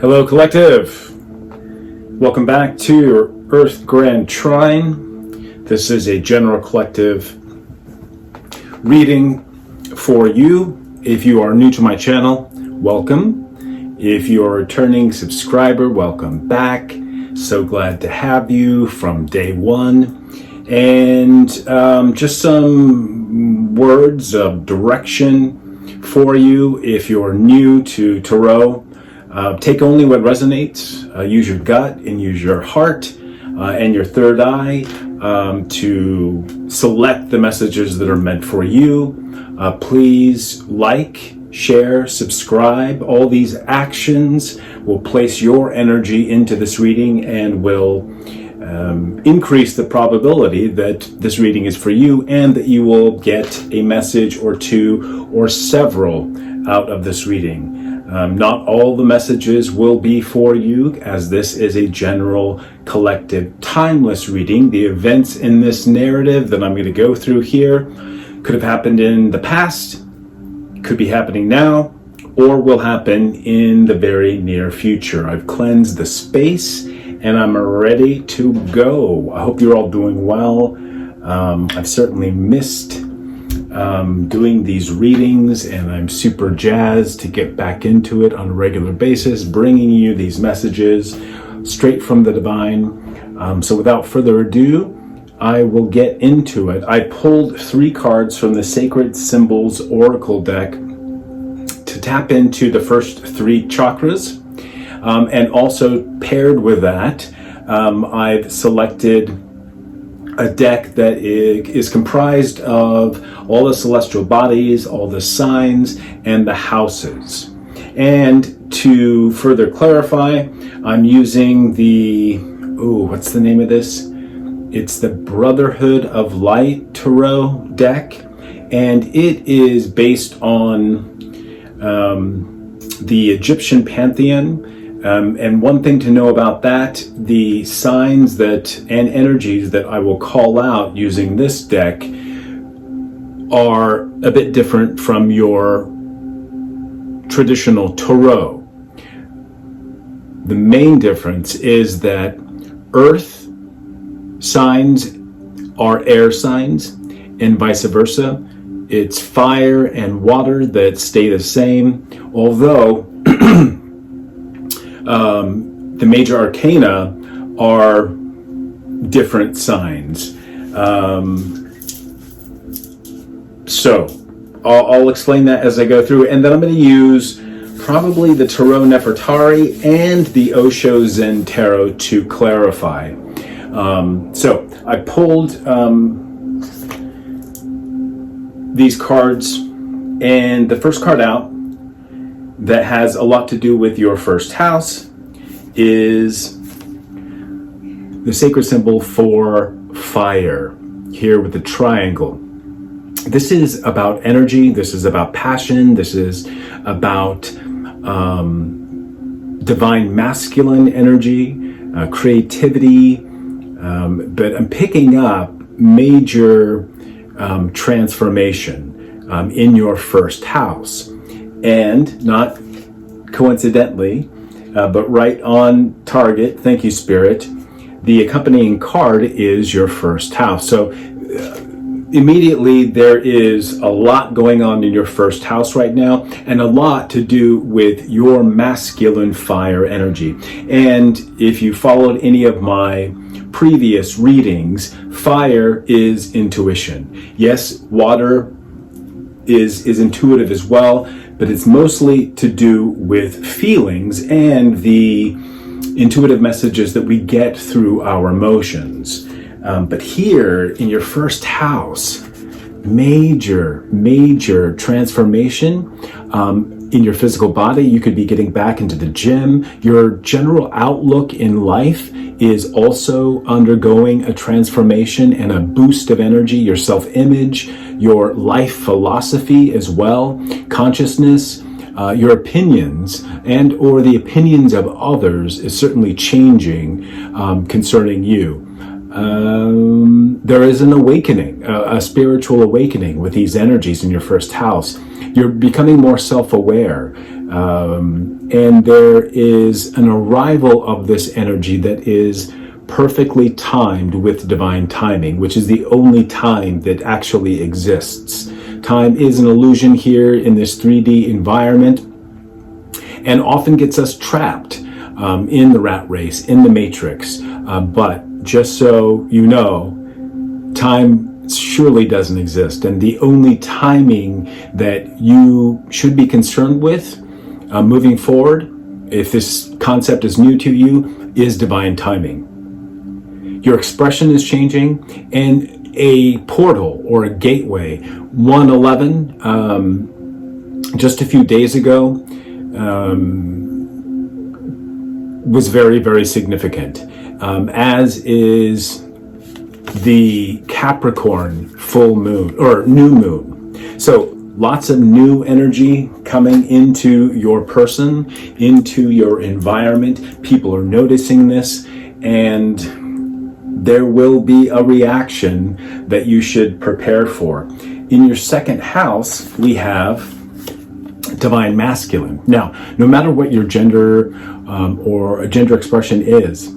Hello, Collective. Welcome back to your Earth Grand Trine. This is a general collective reading for you. If you are new to my channel, welcome. If you're a returning subscriber, welcome back. So glad to have you from day one. And just some words of direction for you if you're new to Tarot. Take only what resonates, use your gut and use your heart and your third eye to select the messages that are meant for you. Please like, share, subscribe. All these actions will place your energy into this reading and will increase the probability that this reading is for you and that you will get a message or two or several out of this reading. Not all the messages will be for you, as this is a general, collective, timeless reading. The events in this narrative that I'm going to go through here could have happened in the past, could be happening now, or will happen in the very near future. I've cleansed the space and I'm ready to go. I hope you're all doing well. I've certainly missed doing these readings, and I'm super jazzed to get back into it on a regular basis, bringing you these messages straight from the divine. So without further ado, I will get into it. I pulled 3 cards from the Sacred Symbols Oracle deck to tap into the first 3 chakras, and also paired with that, I've selected a deck that is comprised of all the celestial bodies, all the signs, and the houses. And to further clarify, I'm using what's the name of this? It's the Brotherhood of Light Tarot deck, and it is based on the Egyptian pantheon. And one thing to know about that, the signs and energies that I will call out using this deck are a bit different from your traditional tarot. The main difference is that earth signs are air signs and vice versa. It's fire and water that stay the same, although the major arcana are different signs. So I'll explain that as I go through, and then I'm going to use probably the Tarot Nefertari and the Osho Zen Tarot to clarify. So I pulled these cards, and the first card out that has a lot to do with your first house is the sacred symbol for fire, here with the triangle. This is about energy, this is about passion, this is about divine masculine energy, creativity, but I'm picking up major transformation in your first house. And not coincidentally, but right on target, thank you, Spirit, the accompanying card is your first house. So immediately there is a lot going on in your first house right now, and a lot to do with your masculine fire energy. And if you followed any of my previous readings, fire is intuition. Yes, water is intuitive as well, but it's mostly to do with feelings and the intuitive messages that we get through our emotions. But here in your first house, major transformation in your physical body. You could be getting back into the gym. Your general outlook in life is also undergoing a transformation and a boost of energy. Your self-image, your life philosophy as well, consciousness, your opinions and or the opinions of others is certainly changing concerning you. There is an awakening, a spiritual awakening with these energies in your first house. You're becoming more self-aware. And there is an arrival of this energy that is perfectly timed with divine timing, which is the only time that actually exists. Time is an illusion here in this 3D environment, and often gets us trapped in the rat race, in the matrix. But just so you know, time surely doesn't exist. And the only timing that you should be concerned with moving forward, if this concept is new to you, is divine timing. Your expression is changing, and a portal or a gateway, 111, just a few days ago, was very, very significant, as is the Capricorn full moon or new moon. So lots of new energy coming into your person, into your environment. People are noticing this, and there will be a reaction that you should prepare for. In your second house, we have divine masculine. Now, no matter what your gender or gender expression is,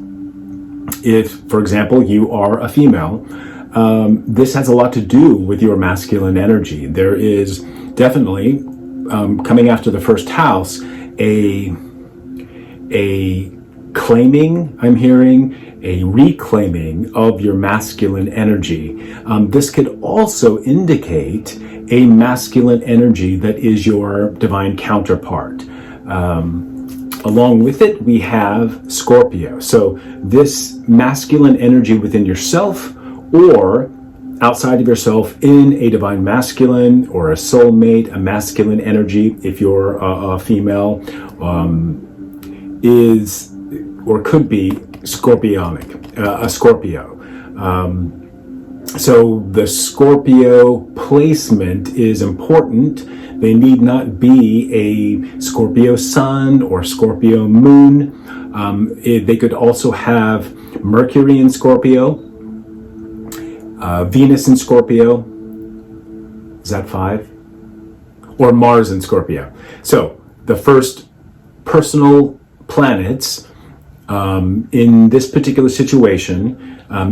if, for example, you are a female, this has a lot to do with your masculine energy. There is definitely, coming after the first house, a claiming, I'm hearing, a reclaiming of your masculine energy. This could also indicate a masculine energy that is your divine counterpart. Along with it, we have Scorpio. So this masculine energy within yourself or outside of yourself in a divine masculine or a soulmate, a masculine energy, if you're a female, is or could be scorpionic, a Scorpio. So the Scorpio placement is important. They need not be a Scorpio sun or Scorpio moon. They could also have Mercury in Scorpio, Venus in Scorpio. Is that 5? Or Mars in Scorpio. So the first personal planets in this particular situation,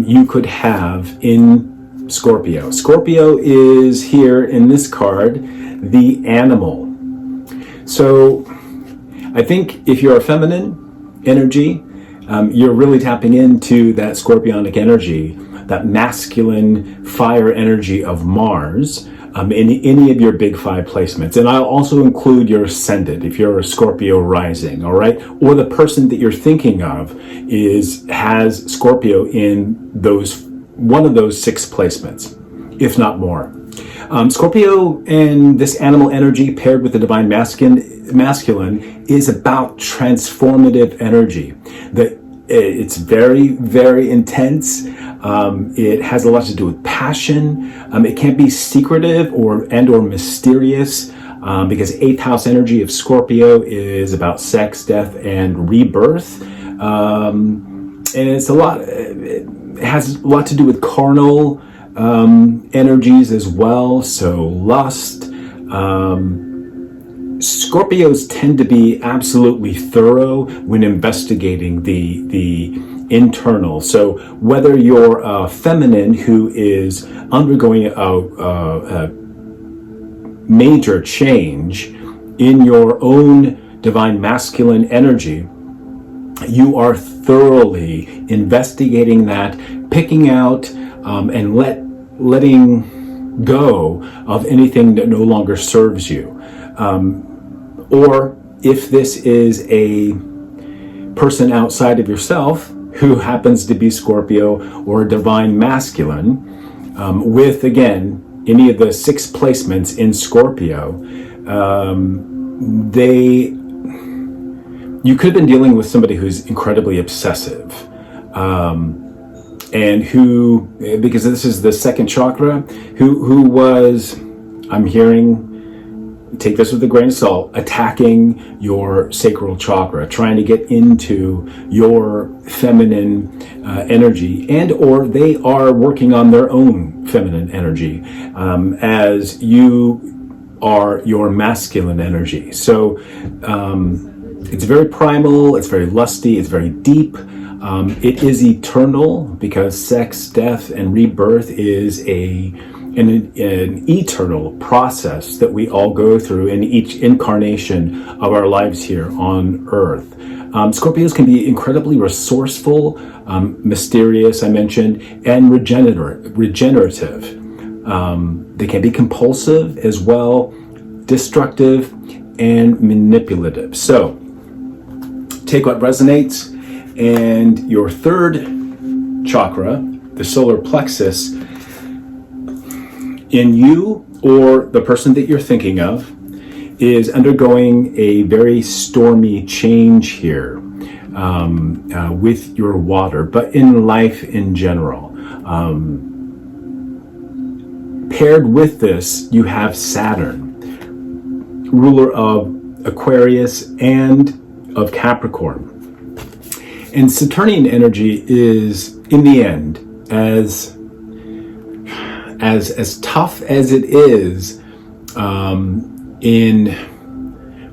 you could have in Scorpio. Scorpio is here in this card, the animal. So I think if you're a feminine energy, you're really tapping into that scorpionic energy, that masculine fire energy of Mars, in any of your big 5 placements. And I'll also include your ascendant if you're a Scorpio rising, all right? Or the person that you're thinking of has Scorpio in one of those 6 placements, if not more. Scorpio and this animal energy paired with the divine masculine is about transformative energy. It's very, very intense. It has a lot to do with passion. It can be secretive or mysterious, because 8th house energy of Scorpio is about sex, death, and rebirth. And it has a lot to do with carnal energies as well. So lust. Scorpios tend to be absolutely thorough when investigating the internal. So whether you're a feminine who is undergoing a major change in your own divine masculine energy, you are thoroughly investigating that, picking out and letting go of anything that no longer serves you. Or if this is a person outside of yourself who happens to be Scorpio or divine masculine, with, again, any of the 6 placements in Scorpio, you could have been dealing with somebody who's incredibly obsessive, and who, because this is the 2nd chakra, who was, I'm hearing, take this with a grain of salt, attacking your sacral chakra, trying to get into your feminine energy, and or they are working on their own feminine energy. As you are your masculine energy. So it's very primal, it's very lusty, it's very deep. It is eternal because sex, death, and rebirth is an eternal process that we all go through in each incarnation of our lives here on Earth. Scorpios can be incredibly resourceful, mysterious, I mentioned, and regenerative. They can be compulsive as well, destructive, and manipulative. So take what resonates, and your third chakra, the solar plexus, in you or the person that you're thinking of, is undergoing a very stormy change here with your water, but in life in general. Paired with this, you have Saturn, ruler of Aquarius and of Capricorn. And Saturnian energy is, in the end, as tough as it is in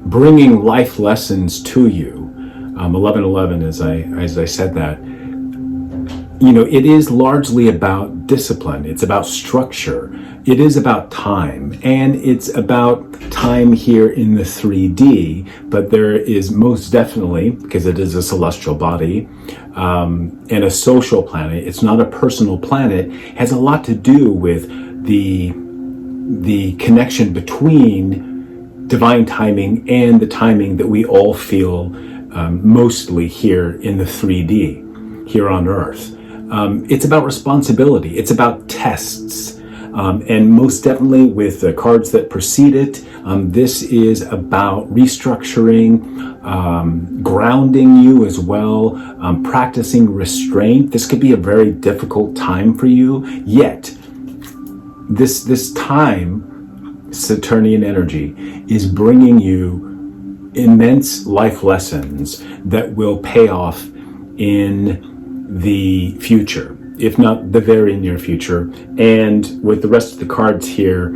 bringing life lessons to you. 11:11, as I said that, it is largely about discipline. It's about structure. It is about time, and it's about time here in the 3D, but there is most definitely, because it is a celestial body and a social planet, it's not a personal planet, it has a lot to do with the connection between divine timing and the timing that we all feel mostly here in the 3D, here on Earth. It's about responsibility. It's about tests. And most definitely with the cards that precede it, this is about restructuring, grounding you as well, practicing restraint. This could be a very difficult time for you, yet this time, Saturnian energy, is bringing you immense life lessons that will pay off in the future, if not the very near future. And with the rest of the cards here,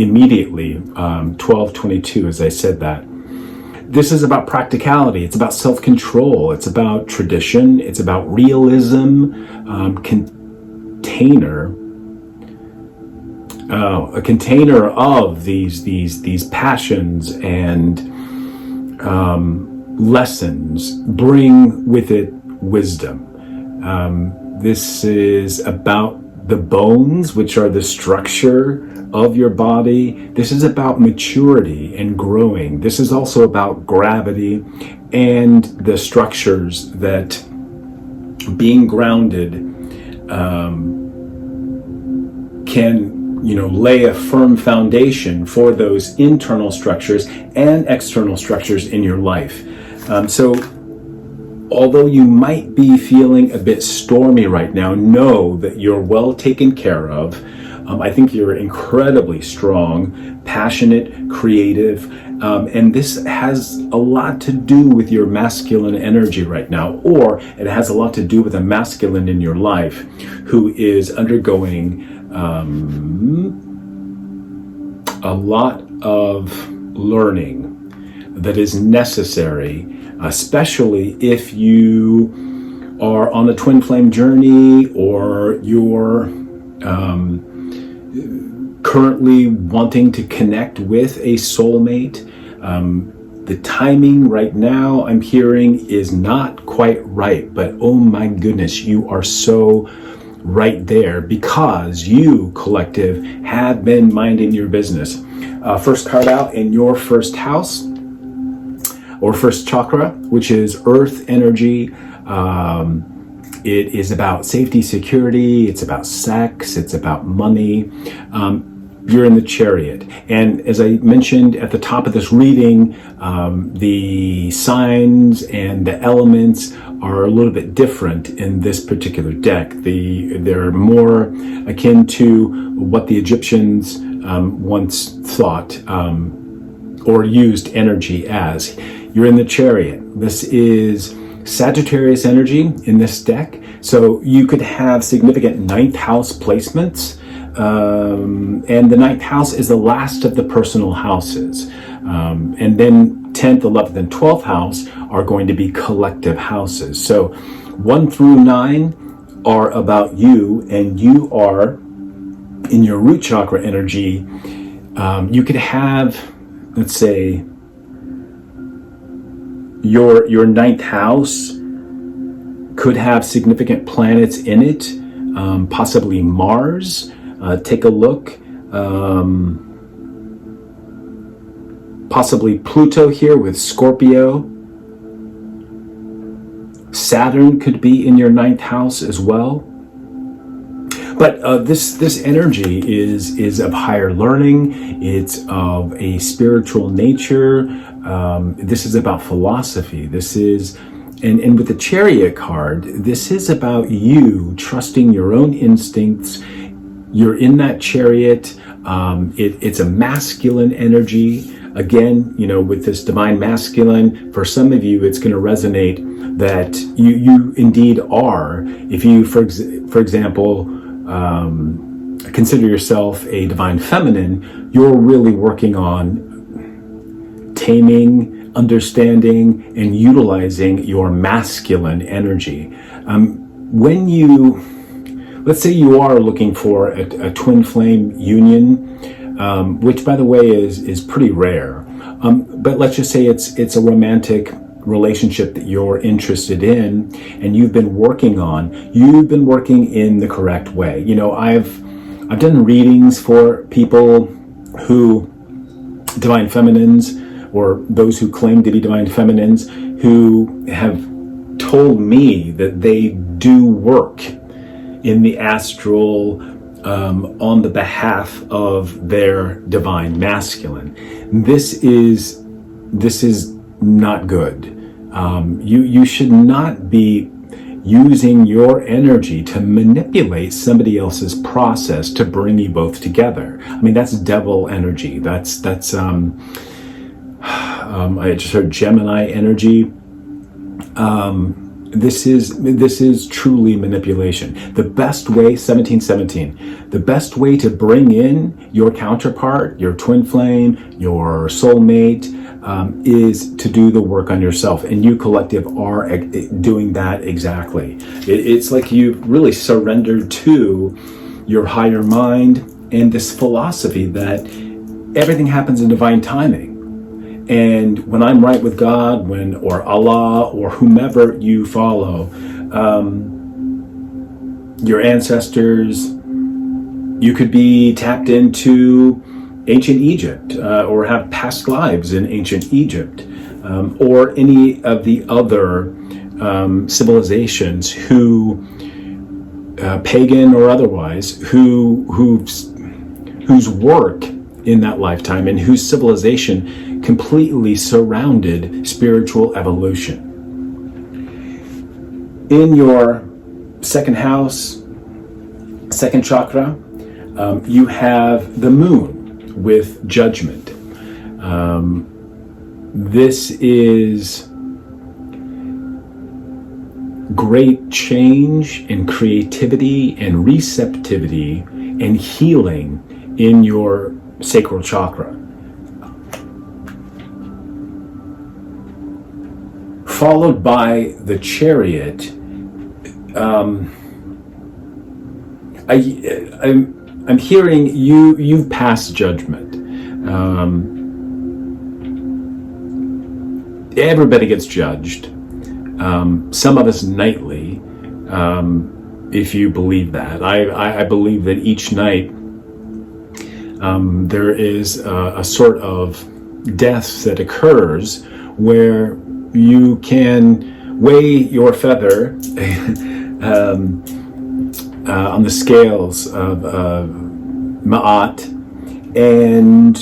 immediately, 1222, as I said that. This is about practicality. It's about self-control. It's about tradition. It's about realism, a container of these passions and lessons bring with it wisdom. This is about the bones, which are the structure of your body. This is about maturity and growing. This is also about gravity and the structures that being grounded can lay a firm foundation for those internal structures and external structures in your life. So although you might be feeling a bit stormy right now, know that you're well taken care of. I think you're incredibly strong, passionate, creative, and this has a lot to do with your masculine energy right now, or it has a lot to do with a masculine in your life who is undergoing a lot of learning that is necessary, especially if you are on a twin flame journey or you're currently wanting to connect with a soulmate. The timing right now, I'm hearing, is not quite right, but oh my goodness, you are so right there because you, collective, have been minding your business. First card out in your first house or first chakra, which is earth energy. It is about safety, security. It's about sex. It's about money. You're in the Chariot. And as I mentioned at the top of this reading, the signs and the elements are a little bit different in this particular deck. They're more akin to what the Egyptians once thought or used energy as. You're in the Chariot. This is Sagittarius energy in this deck. So you could have significant ninth house placements and the ninth house is the last of the personal houses. And then 10th, 11th, and 12th house are going to be collective houses. So 1 through 9 are about you, and you are in your root chakra energy. You could have, let's say, your ninth house could have significant planets in it, possibly Mars. Take a look. Possibly Pluto here with Scorpio. Saturn could be in your ninth house as well. But this energy is of higher learning. It's of a spiritual nature. This is about philosophy. This is, and with the Chariot card, this is about you trusting your own instincts. You're in that chariot. It's a masculine energy. Again, with this divine masculine, for some of you, it's going to resonate that you indeed are. If you, for example, consider yourself a divine feminine, you're really working on taming, understanding, and utilizing your masculine energy. Let's say you are looking for a twin flame union, which, by the way, is pretty rare. But let's just say it's a romantic relationship that you're interested in, and you've been working in the correct way. I've done readings for people who, divine feminines, or those who claim to be divine feminines, who have told me that they do work in the astral on the behalf of their divine masculine. This is not good. You should not be using your energy to manipulate somebody else's process to bring you both together. I mean, that's devil energy. That's I just heard Gemini energy. This is truly manipulation. The best way, 1717, the best way to bring in your counterpart, your twin flame, your soulmate, is to do the work on yourself. And you collective are doing that exactly. It's like you've really surrendered to your higher mind and this philosophy that everything happens in divine timing. And when I'm right with God, or Allah, or whomever you follow, your ancestors, you could be tapped into ancient Egypt, or have past lives in ancient Egypt, or any of the other civilizations who, pagan or otherwise, whose work in that lifetime and whose civilization completely surrounded spiritual evolution. In your second house, second chakra, you have the moon with judgment. This is great change and creativity and receptivity and healing in your sacral chakra. Followed by the Chariot. I'm hearing you've passed judgment. Everybody gets judged. Some of us nightly, if you believe that. I believe that each night there is a sort of death that occurs where you can weigh your feather on the scales of Ma'at and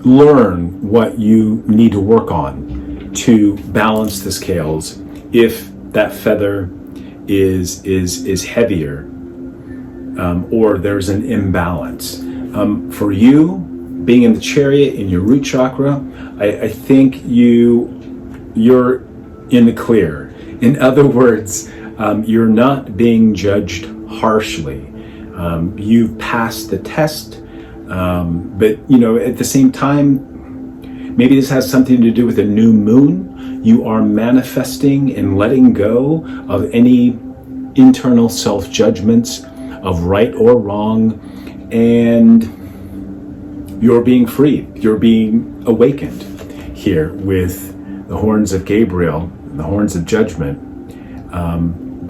learn what you need to work on to balance the scales if that feather is heavier, or there's an imbalance. For you, being in the Chariot in your root chakra, I think you're in the clear. In other words, you're not being judged harshly. You've passed the test, but at the same time, maybe this has something to do with a new moon. You are manifesting and letting go of any internal self-judgments of right or wrong, and you're being freed. You're being awakened here with the horns of Gabriel, the horns of judgment,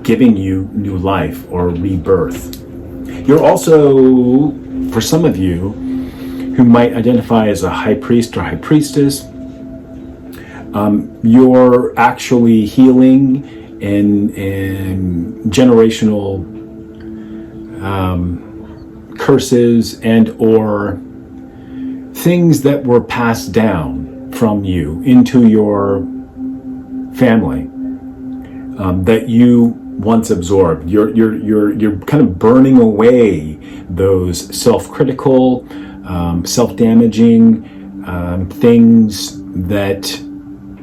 giving you new life or rebirth. You're also, for some of you who might identify as a high priest or high priestess, you're actually healing and generational curses and or things that were passed down from you into your family that you once absorbed. You're kind of burning away those self-critical, self-damaging things that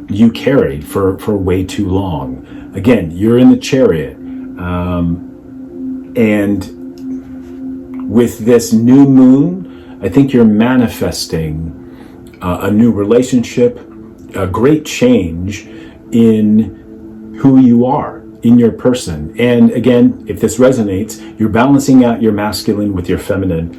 you carried for way too long. Again, you're in the chariot, and with this new moon, I think you're manifesting a new relationship, a great change in who you are, in your person. And again, if this resonates, you're balancing out your masculine with your feminine,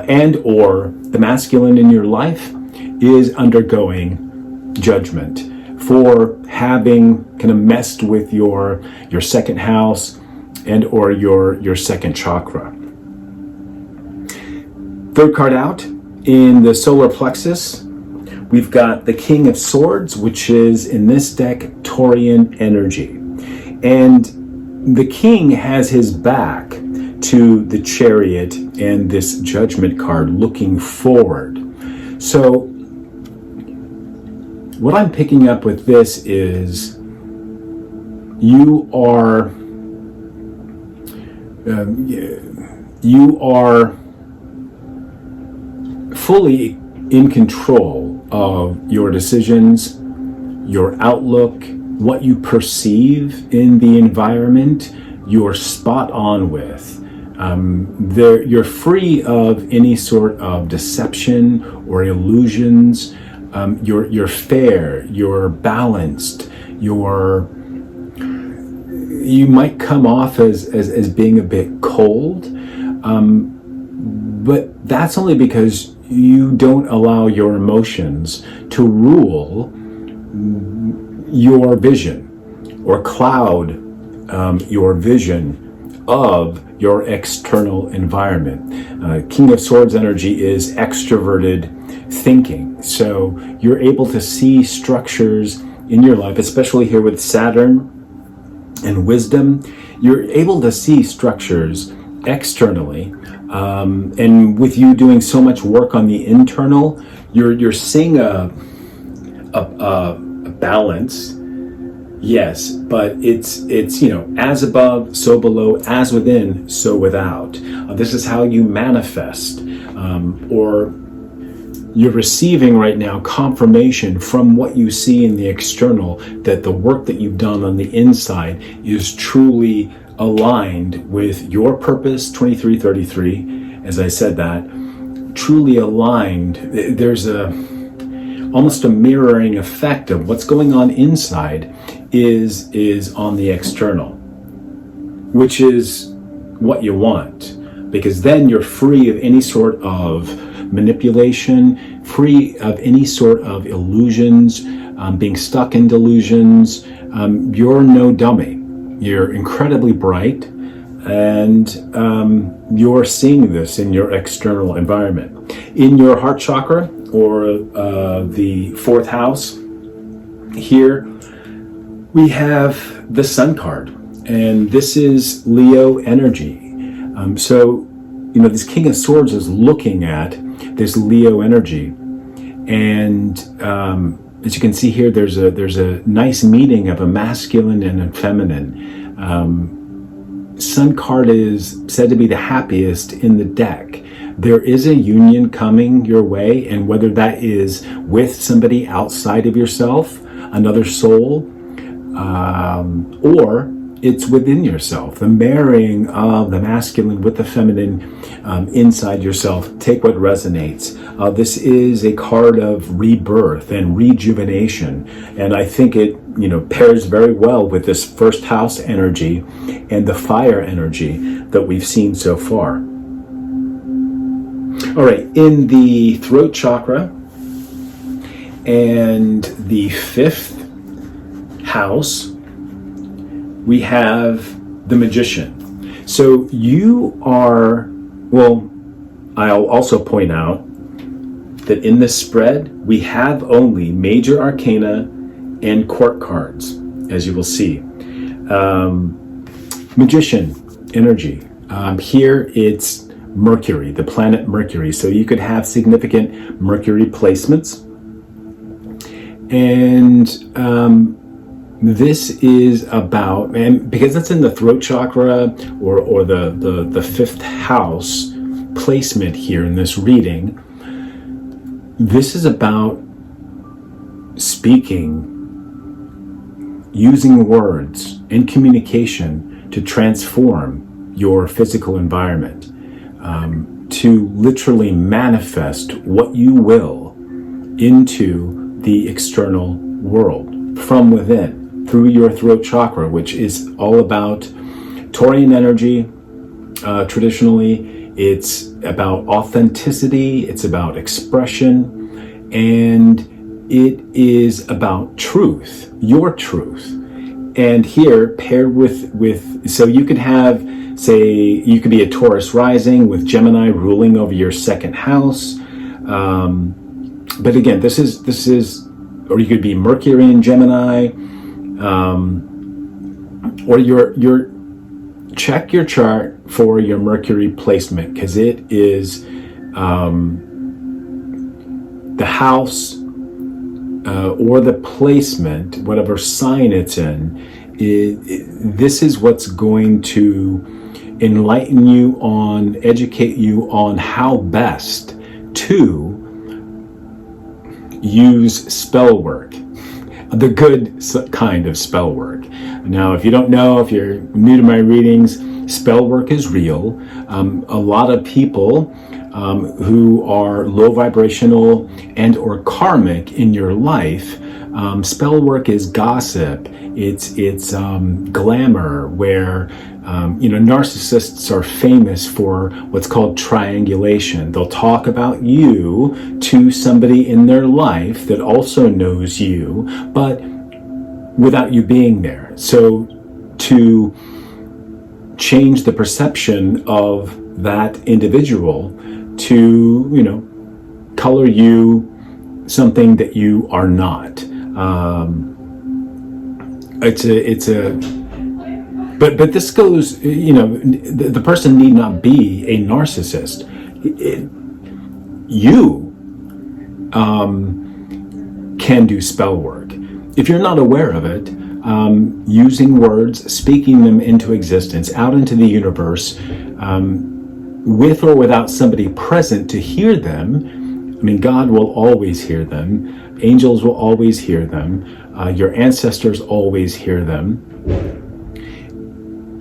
and or the masculine in your life is undergoing judgment for having kind of messed with your second house and or your second chakra. Third card out in the solar plexus, we've got the King of Swords, which is in this deck Taurian energy. And the king has his back to the chariot and this judgment card looking forward. So what I'm picking up with this is you are fully in control of your decisions, your outlook, what you perceive in the environment. You're spot on with. You're free of any sort of deception or illusions. You're fair, you're balanced, you might come off as being a bit cold, but that's only because you don't allow your emotions to rule your vision or cloud your vision of your external environment. King of Swords energy is extroverted thinking. So you're able to see structures in your life, especially here with Saturn and wisdom. You're able to see structures externally. And with you doing so much work on the internal, you're seeing a balance. Yes, but it's as above, so below, as within, so without. This is how you manifest, or you're receiving right now confirmation from what you see in the external that the work that you've done on the inside is truly aligned with your purpose. 2333, as I said that, truly aligned. There's almost a mirroring effect of what's going on inside is on the external, which is what you want, because then you're free of any sort of manipulation, free of any sort of illusions, being stuck in delusions. You're no dummy. You're incredibly bright, and you're seeing this in your external environment. In your heart chakra, or the fourth house, here we have the Sun card, and this is Leo energy. So this King of Swords is looking at this Leo energy, and as you can see here, there's a nice meeting of a masculine and a feminine. Sun card is said to be the happiest in the deck. There is a union coming your way, and whether that is with somebody outside of yourself, another soul, or it's within yourself, the marrying of the masculine with the feminine inside yourself. Take what resonates. This is a card of rebirth and rejuvenation, and I think it pairs very well with this first house energy and the fire energy that we've seen so far. All right, in the throat chakra and the fifth house, we have the magician. So you are, well, I'll also point out that in this spread, we have only major arcana and court cards, as you will see. Magician energy. Here it's Mercury, the planet Mercury. So you could have significant Mercury placements. And this is about, and because it's in the throat chakra or the fifth house placement here in this reading, this is about speaking, using words and communication to transform your physical environment, to literally manifest what you will into the external world from within, through your throat chakra, which is all about Taurian energy. Traditionally, it's about authenticity, it's about expression, and it is about truth, your truth. And here, paired with so you could have, say, you could be a Taurus rising with Gemini ruling over your second house. But again, this is, or you could be Mercury in Gemini, or your check your chart for your Mercury placement, because it is the house or the placement, whatever sign it's in. This is what's going to enlighten you on, educate you on how best to use spell work, the good kind of spell work. Now, if you don't know, if you're new to my readings, spell work is real. A lot of people who are low vibrational and or karmic in your life, spell work is gossip. It's glamour, where narcissists are famous for what's called triangulation. They'll talk about you to somebody in their life that also knows you, but without you being there. So to change the perception of that individual, to color you something that you are not. But this goes, the person need not be a narcissist. You can do spell work. If you're not aware of it, using words, speaking them into existence, out into the universe, with or without somebody present to hear them. I mean, God will always hear them. Angels will always hear them. Your ancestors always hear them.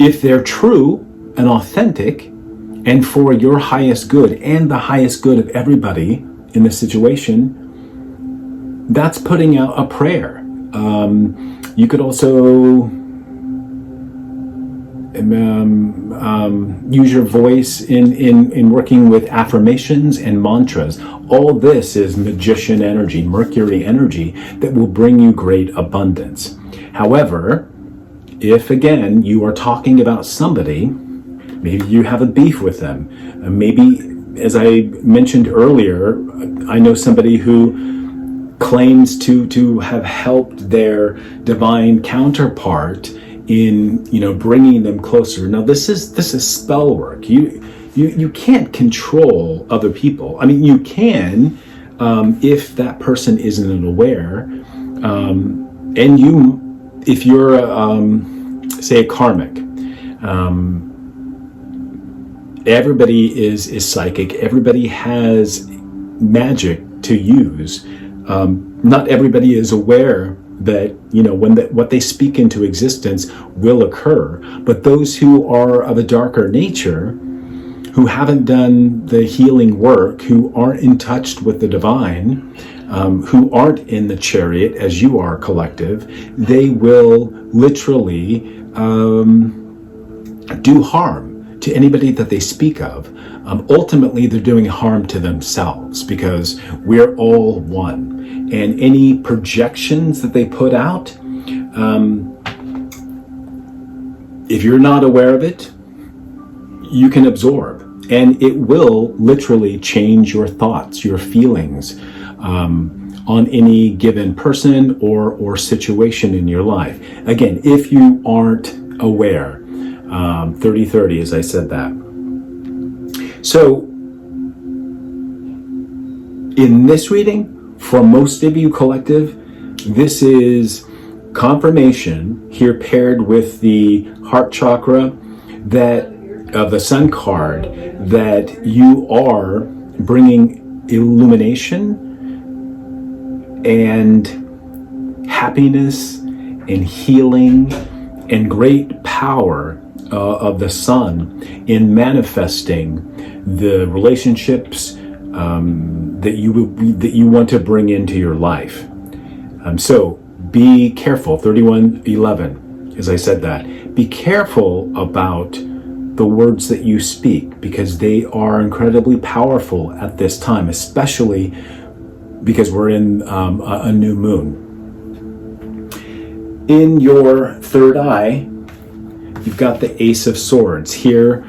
If they're true and authentic and for your highest good and the highest good of everybody in the situation, that's putting out a prayer. You could also use your voice in working with affirmations and mantras. All this is magician energy, Mercury energy, that will bring you great abundance. However, if again you are talking about somebody, maybe you have a beef with them, maybe, as I mentioned earlier, I know somebody who claims to have helped their divine counterpart in bringing them closer. Now this is spell work. You can't control other people. I mean, you can if that person isn't aware, and if you're say a karmic. Everybody is psychic. Everybody has magic to use. Not everybody is aware that, what they speak into existence will occur. But those who are of a darker nature, who haven't done the healing work, who aren't in touch with the divine, who aren't in the chariot as you are, collective, they will literally do harm to anybody that they speak of. Ultimately, they're doing harm to themselves, because we're all one. And any projections that they put out, if you're not aware of it, you can absorb. And it will literally change your thoughts, your feelings, on any given person or situation in your life. Again, if you aren't aware, 30-30, as I said that. So, in this reading, for most of you, collective, this is confirmation here paired with the heart chakra of the sun card, that you are bringing illumination and happiness and healing and great power of the sun in manifesting the relationships that you want to bring into your life. So be careful. 31:11, as I said that. Be careful about the words that you speak, because they are incredibly powerful at this time, especially because we're in a new moon. In your third eye, you've got the Ace of Swords here,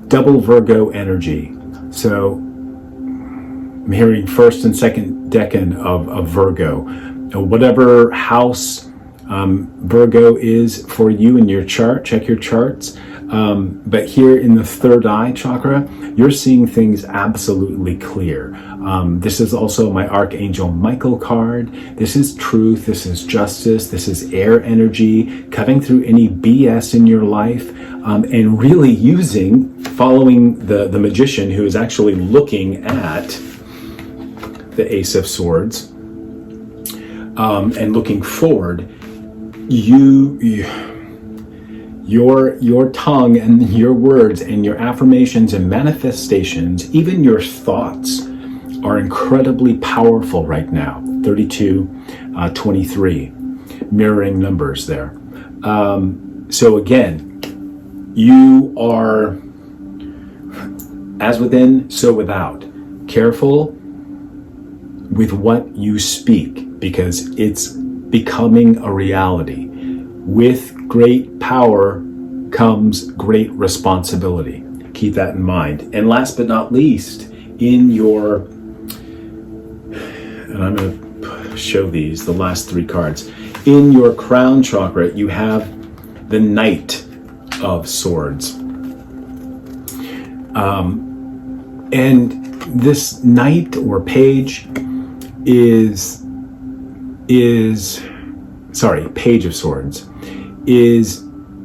double Virgo energy. So I'm hearing first and second decan of Virgo. Whatever house Virgo is for you in your chart, check your charts. But here in the third eye chakra, you're seeing things absolutely clear. This is also my Archangel Michael card. This is truth. This is justice. This is air energy, cutting through any BS in your life, and really following the magician, who is actually looking at the Ace of Swords, and looking forward. Your tongue and your words and your affirmations and manifestations, even your thoughts, are incredibly powerful right now. 32-23, mirroring numbers there. So again, you are as within, so without. Careful with what you speak, because it's becoming a reality. With great power comes great responsibility. Keep that in mind. And last but not least, and I'm going to show these, the last three cards. In your crown chakra, you have the Knight of Swords. And this knight or page Page of Swords, is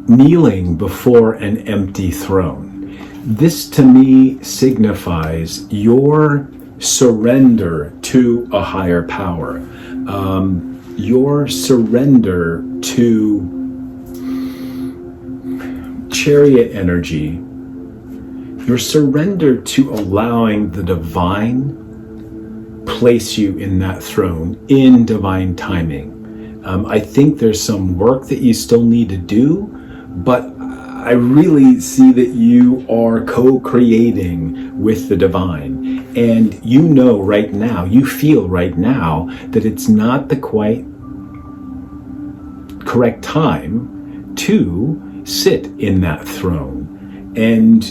kneeling before an empty throne. This to me signifies your surrender to a higher power, your surrender to chariot energy, your surrender to allowing the divine place you in that throne in divine timing. I think there's some work that you still need to do, but I really see that you are co-creating with the divine. And you feel right now that it's not the quite correct time to sit in that throne. And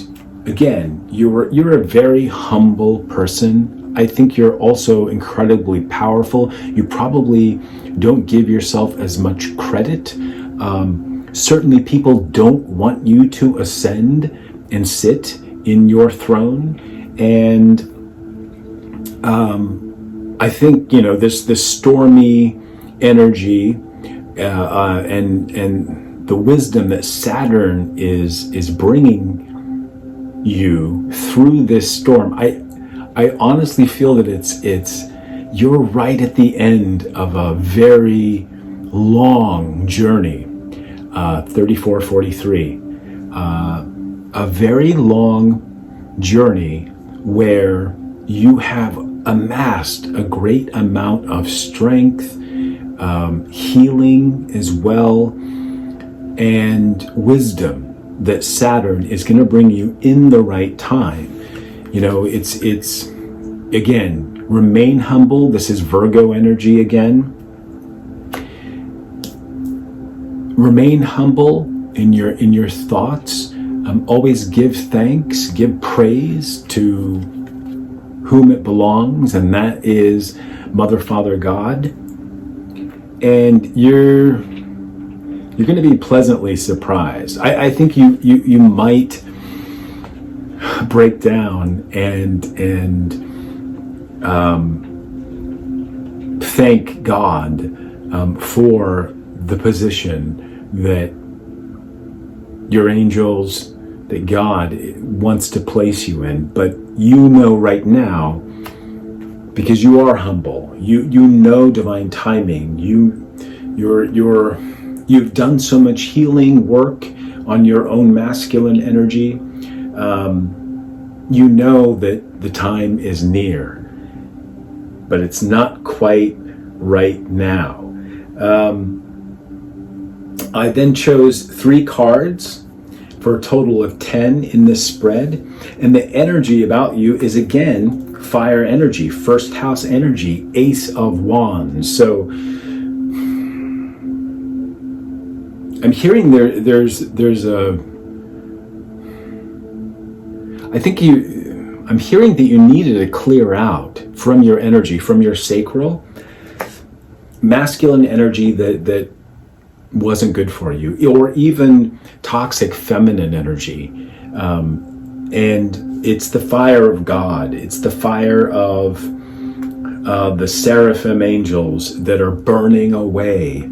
again, you're a very humble person. I think you're also incredibly powerful. You probably don't give yourself as much credit. Certainly people don't want you to ascend and sit in your throne. And I think, this stormy energy and the wisdom that Saturn is bringing you through this storm, I honestly feel that you're right at the end of a very long journey, 34, 43, a very long journey where you have amassed a great amount of strength, healing as well, and wisdom that Saturn is going to bring you in the right time. You know, it's again, remain humble. This is Virgo energy again. Remain humble in your thoughts. Always give thanks, give praise to whom it belongs, and that is Mother, Father, God. And you're going to be pleasantly surprised. I think you might break down and thank God for the position that your angels, that God wants to place you in. But you know right now, because you are humble, you know divine timing. You've done so much healing work on your own masculine energy. You know that the time is near, but it's not quite right now. I then chose 3 cards for a total of 10 in this spread. And the energy about you is, again, fire energy, first house energy, Ace of Wands. So I'm hearing I'm hearing that you needed to clear out from your energy, from your sacral, masculine energy that wasn't good for you, or even toxic feminine energy. And it's the fire of God. It's the fire of the seraphim angels that are burning away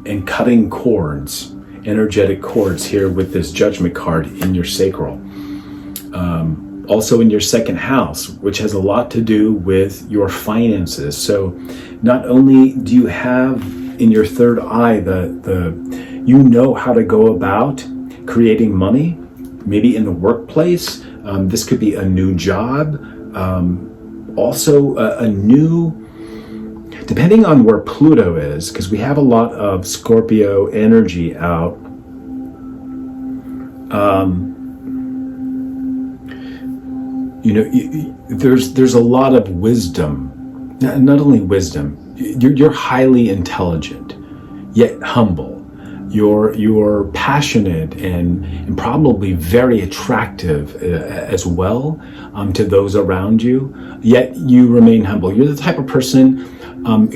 and cutting cords, energetic cords here with this judgment card in your sacral. Also in your second house, which has a lot to do with your finances. So not only do you have in your third eye you know how to go about creating money, maybe in the workplace. This could be a new job, also a new, depending on where Pluto is, because we have a lot of Scorpio energy out. There's a lot of wisdom, not only wisdom. You're highly intelligent, yet humble. You're passionate and probably very attractive as well to those around you, yet you remain humble. You're the type of person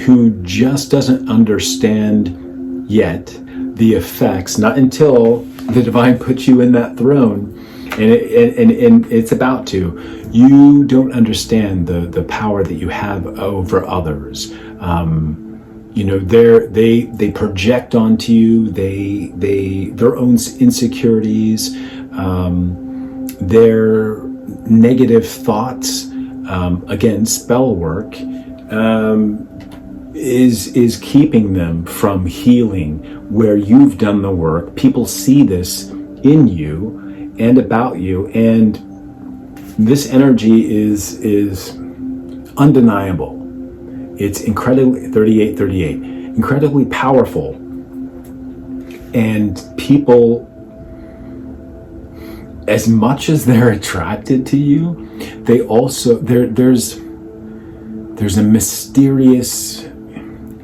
who just doesn't understand yet the effects, not until the divine puts you in that throne, and it's about to. You don't understand the power that you have over others. They project onto you their own insecurities, their negative thoughts. Again, spell work is keeping them from healing where you've done the work. People see this in you and about you, and this energy is undeniable. It's incredibly 38, incredibly powerful, and people, as much as they're attracted to you, they also there's a mysterious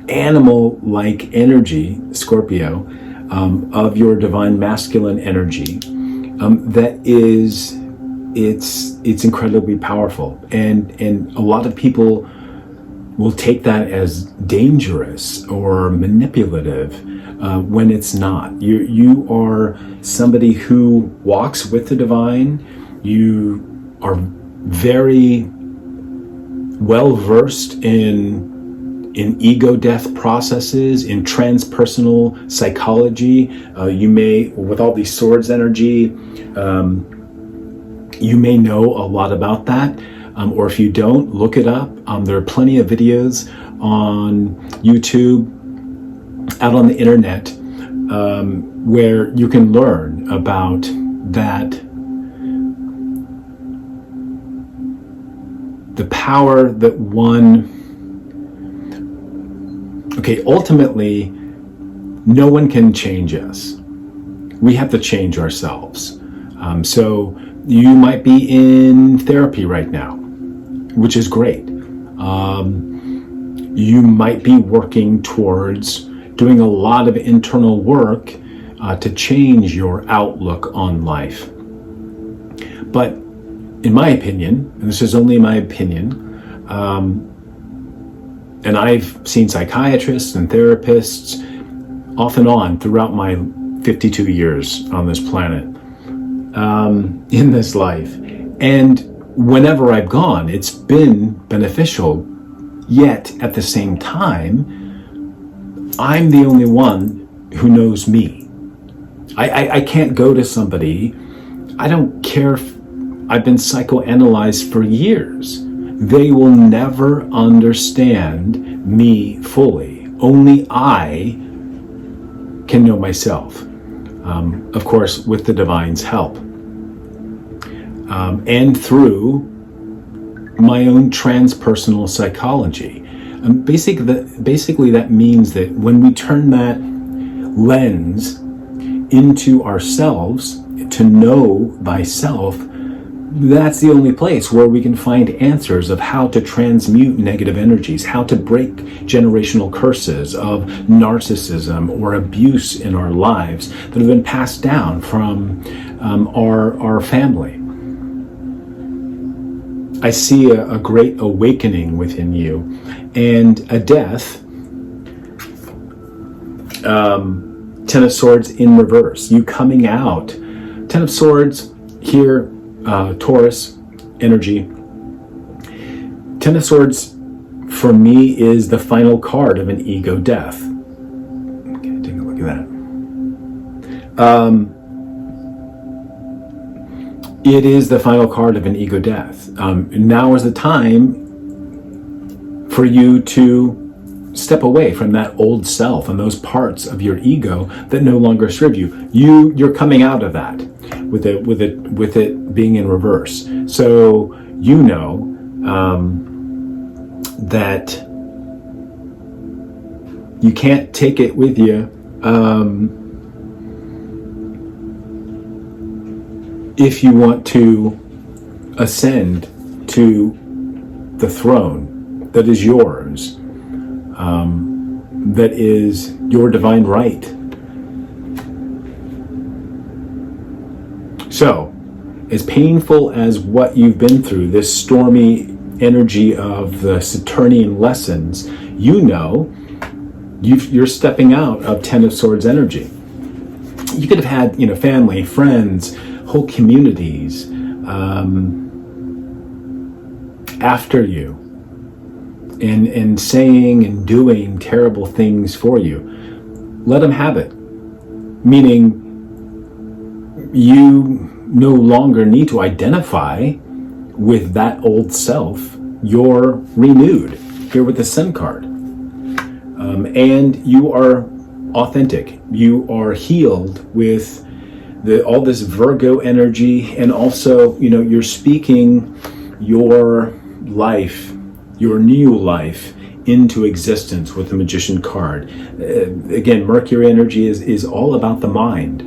animal-like energy, Scorpio, of your divine masculine energy that is it's incredibly powerful, and a lot of people will take that as dangerous or manipulative when it's not. You are somebody who walks with the divine. You are very well versed in ego death processes, in transpersonal psychology. You may, with all these swords energy, you may know a lot about that. Or if you don't, look it up. There are plenty of videos on YouTube out on the internet, where you can learn about that, the power that ultimately, no one can change us. We have to change ourselves. So you might be in therapy right now, which is great. You might be working towards doing a lot of internal work to change your outlook on life. But in my opinion, and this is only my opinion, and I've seen psychiatrists and therapists off and on throughout my 52 years on this planet, in this life. And whenever I've gone, it's been beneficial. Yet at the same time, I'm the only one who knows me. I can't go to somebody. I don't care if I've been psychoanalyzed for years. They will never understand me fully. Only I can know myself. Of course, with the divine's help. And through my own transpersonal psychology. Basically, that means that when we turn that lens into ourselves, to know thyself, that's the only place where we can find answers of how to transmute negative energies, how to break generational curses of narcissism or abuse in our lives that have been passed down from our family. I see a great awakening within you, and a death. 10 of Swords in reverse, you coming out. 10 of Swords here, Taurus energy. 10 of Swords for me is the final card of an ego death. Okay, take a look at that. It is the final card of an ego death. Now is the time for you to step away from that old self and those parts of your ego that no longer serve you. You're coming out of that with it being in reverse. So you know that you can't take it with you. If you want to ascend to the throne that is yours, that is your divine right. So, as painful as what you've been through, this stormy energy of the Saturnian lessons, you know, you're stepping out of 10 of Swords energy. You could have had, family, friends, whole communities after you and saying and doing terrible things for you. Let them have it. Meaning you no longer need to identify with that old self. You're renewed here with the Sun card. And you are authentic. You are healed with all this Virgo energy, and also, you're speaking your life, your new life into existence with the Magician card. Again, Mercury energy is all about the mind.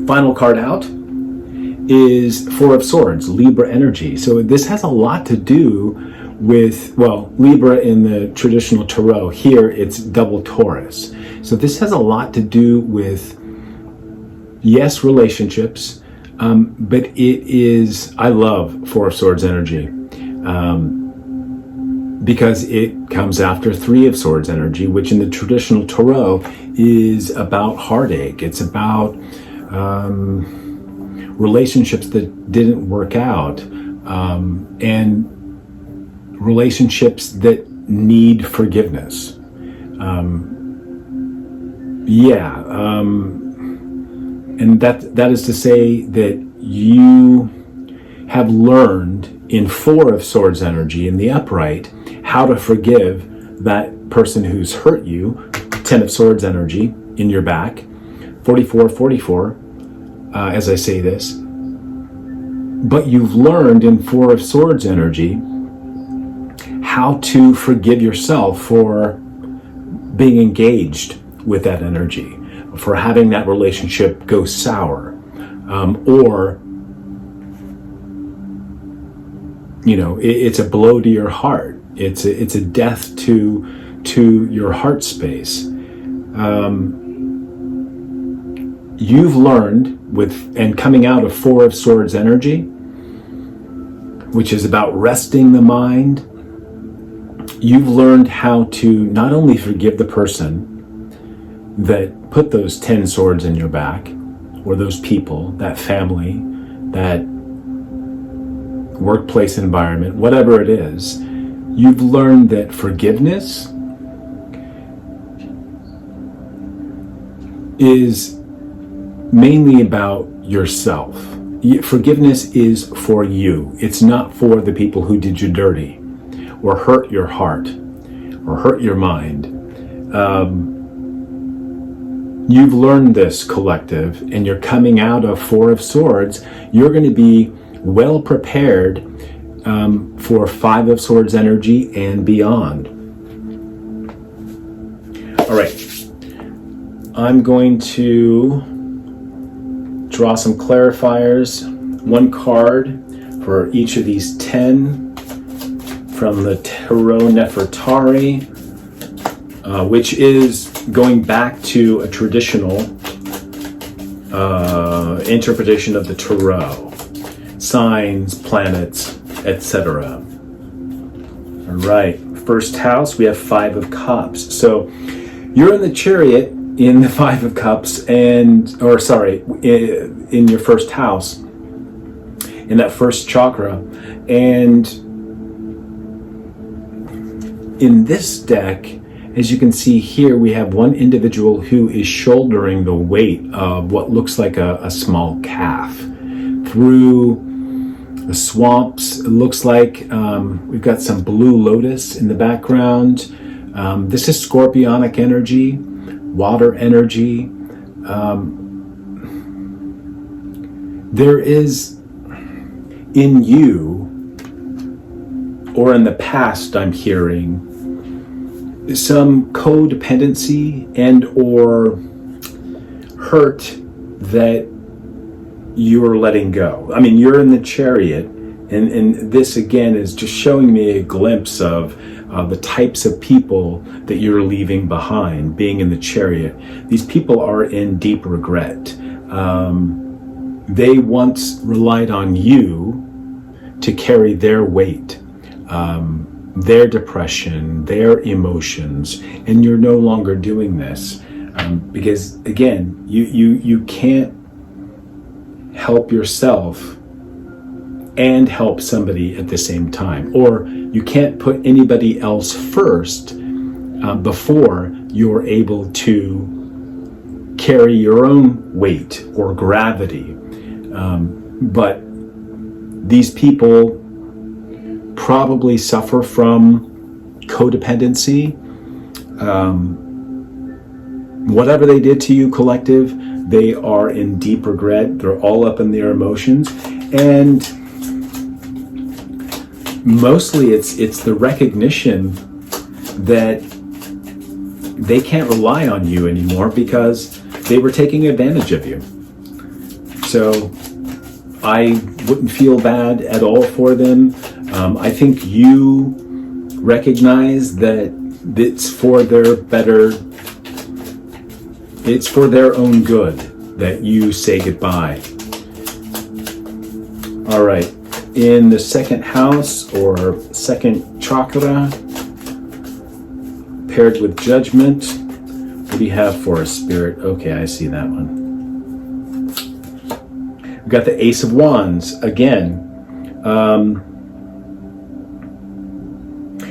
Final card out is Four of Swords, Libra energy. So this has a lot to do with, Libra in the traditional tarot. Here it's double Taurus. So this has a lot to do with, yes, relationships, but it is, I love Four of Swords energy because it comes after Three of Swords energy, which in the traditional tarot is about heartache. It's about relationships that didn't work out, and relationships that need forgiveness. And that is to say that you have learned in Four of Swords energy in the upright how to forgive that person who's hurt you, Ten of Swords energy in your back. 44, as I say this. But you've learned in Four of Swords energy how to forgive yourself for being engaged with that energy, for having that relationship go sour, or it's a blow to your heart. It's a death to your heart space. You've learned and coming out of Four of Swords energy, which is about resting the mind, you've learned how to not only forgive the person that put those 10 swords in your back, or those people, that family, that workplace environment, whatever it is, you've learned that forgiveness is mainly about yourself. Forgiveness is for you. It's not for the people who did you dirty, or hurt your heart, or hurt your mind. You've learned this, collective, and you're coming out of Four of Swords. You're going to be well prepared for Five of Swords energy and beyond. All right. I'm going to draw some clarifiers. One card for each of these 10 from the Tarot Nefertari, which is going back to a traditional interpretation of the Tarot. Signs, planets, etc. All right, first house, we have Five of Cups. So you're in the Chariot in the Five of Cups, in your first house, in that first chakra. And in this deck, as you can see here, we have one individual who is shouldering the weight of what looks like a small calf through the swamps. It looks like we've got some blue lotus in the background. This is scorpionic energy, water energy. There is in you, or in the past, I'm hearing some codependency and or hurt that you're letting go. I mean, you're in the Chariot, and this again is just showing me a glimpse of the types of people that you're leaving behind, being in the Chariot. These people are in deep regret. They once relied on you to carry their weight, their depression, their emotions, and you're no longer doing this because, again, you can't help yourself and help somebody at the same time, or you can't put anybody else first before you're able to carry your own weight or gravity. But these people probably suffer from codependency. Whatever they did to you, collective, they are in deep regret. They're all up in their emotions, and mostly it's the recognition that they can't rely on you anymore because they were taking advantage of you. So I wouldn't feel bad at all for them. I think you recognize that it's for their better, it's for their own good that you say goodbye. All right, in the second house or second chakra, paired with Judgment, what do you have for us, Spirit? Okay, I see that one. We've got the Ace of Wands again.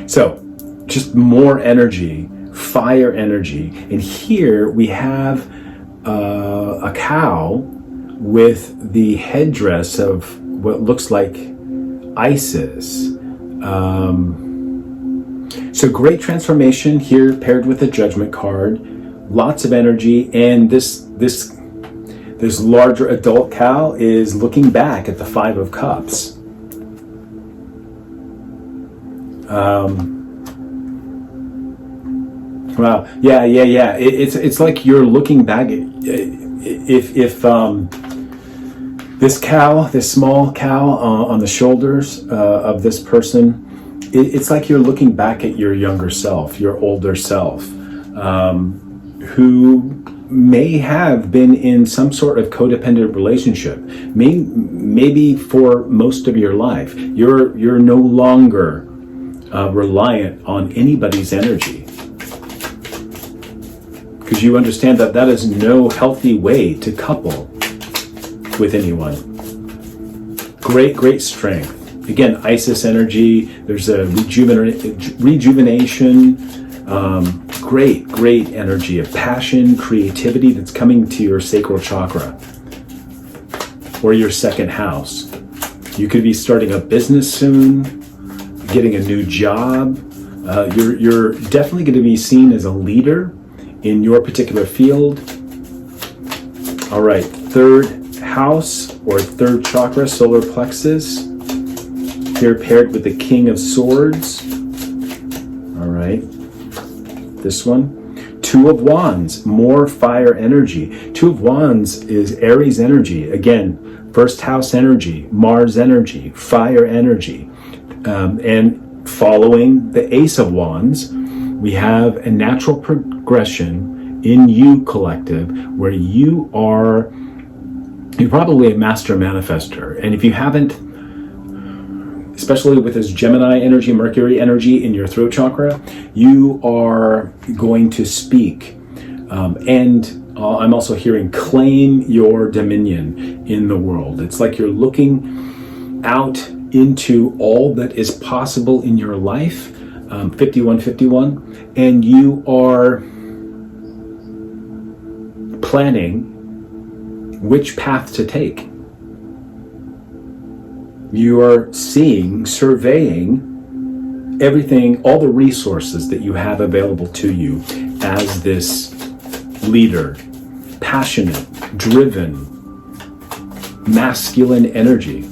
So just more energy, fire energy. And here we have a cow with the headdress of what looks like Isis. So great transformation here paired with the Judgment card. lots of energy, and this larger adult cow is looking back at the Five of Cups. Wow. Yeah. It's like you're looking back at if this cow, this small cow on the shoulders of this person, it's like you're looking back at your younger self, your older self, who may have been in some sort of codependent relationship, maybe for most of your life. You're no longer reliant on anybody's energy, because you understand that that is no healthy way to couple with anyone. Great strength. Again, Isis energy. There's a rejuvenation. Great energy of passion, creativity that's coming to your sacral chakra or your second house. You could be starting a business soon, getting a new job. You're definitely going to be seen as a leader in your particular field. All right, third house or third chakra, solar plexus, here paired with the King of Swords. All right, this one. Two of Wands, more fire energy. Two of Wands is Aries energy. Again, first house energy, Mars energy, fire energy. And following the Ace of Wands, we have a natural progression in you collective where you're probably a master manifester. And if you haven't, especially with this Gemini energy, Mercury energy in your throat chakra, you are going to speak. I'm also hearing claim your dominion in the world. It's like you're looking out into all that is possible in your life, 5151, and you are planning which path to take. You are seeing, surveying everything, all the resources that you have available to you as this leader, passionate, driven, masculine energy.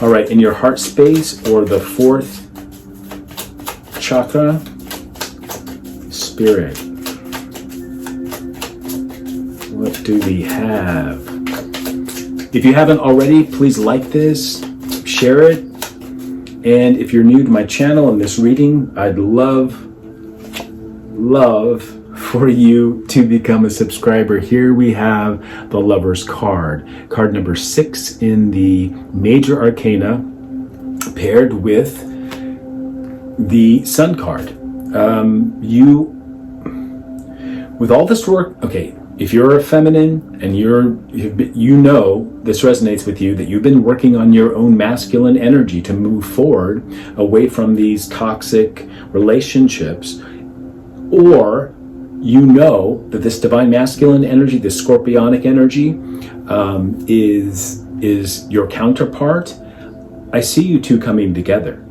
All right, in your heart space or the fourth chakra, spirit. What do we have? If you haven't already, please like this, share it. And if you're new to my channel and this reading, I'd love for you to become a subscriber. Here we have the Lover's card number 6 in the Major Arcana, paired with the Sun card. With all this work, okay, if you're a feminine and you know this resonates with you, that you've been working on your own masculine energy to move forward away from these toxic relationships, or you know that this divine masculine energy, this scorpionic energy, is your counterpart, I see you two coming together.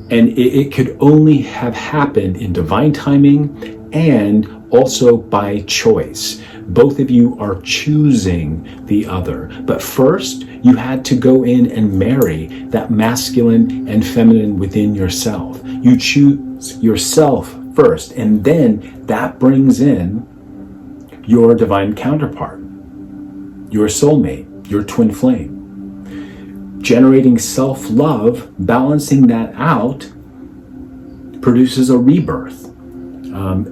And it could only have happened in divine timing and also by choice. Both of you are choosing the other. But first, you had to go in and marry that masculine and feminine within yourself. You choose yourself first, and then that brings in your divine counterpart, your soulmate, your twin flame. Generating self-love, balancing that out, produces a rebirth.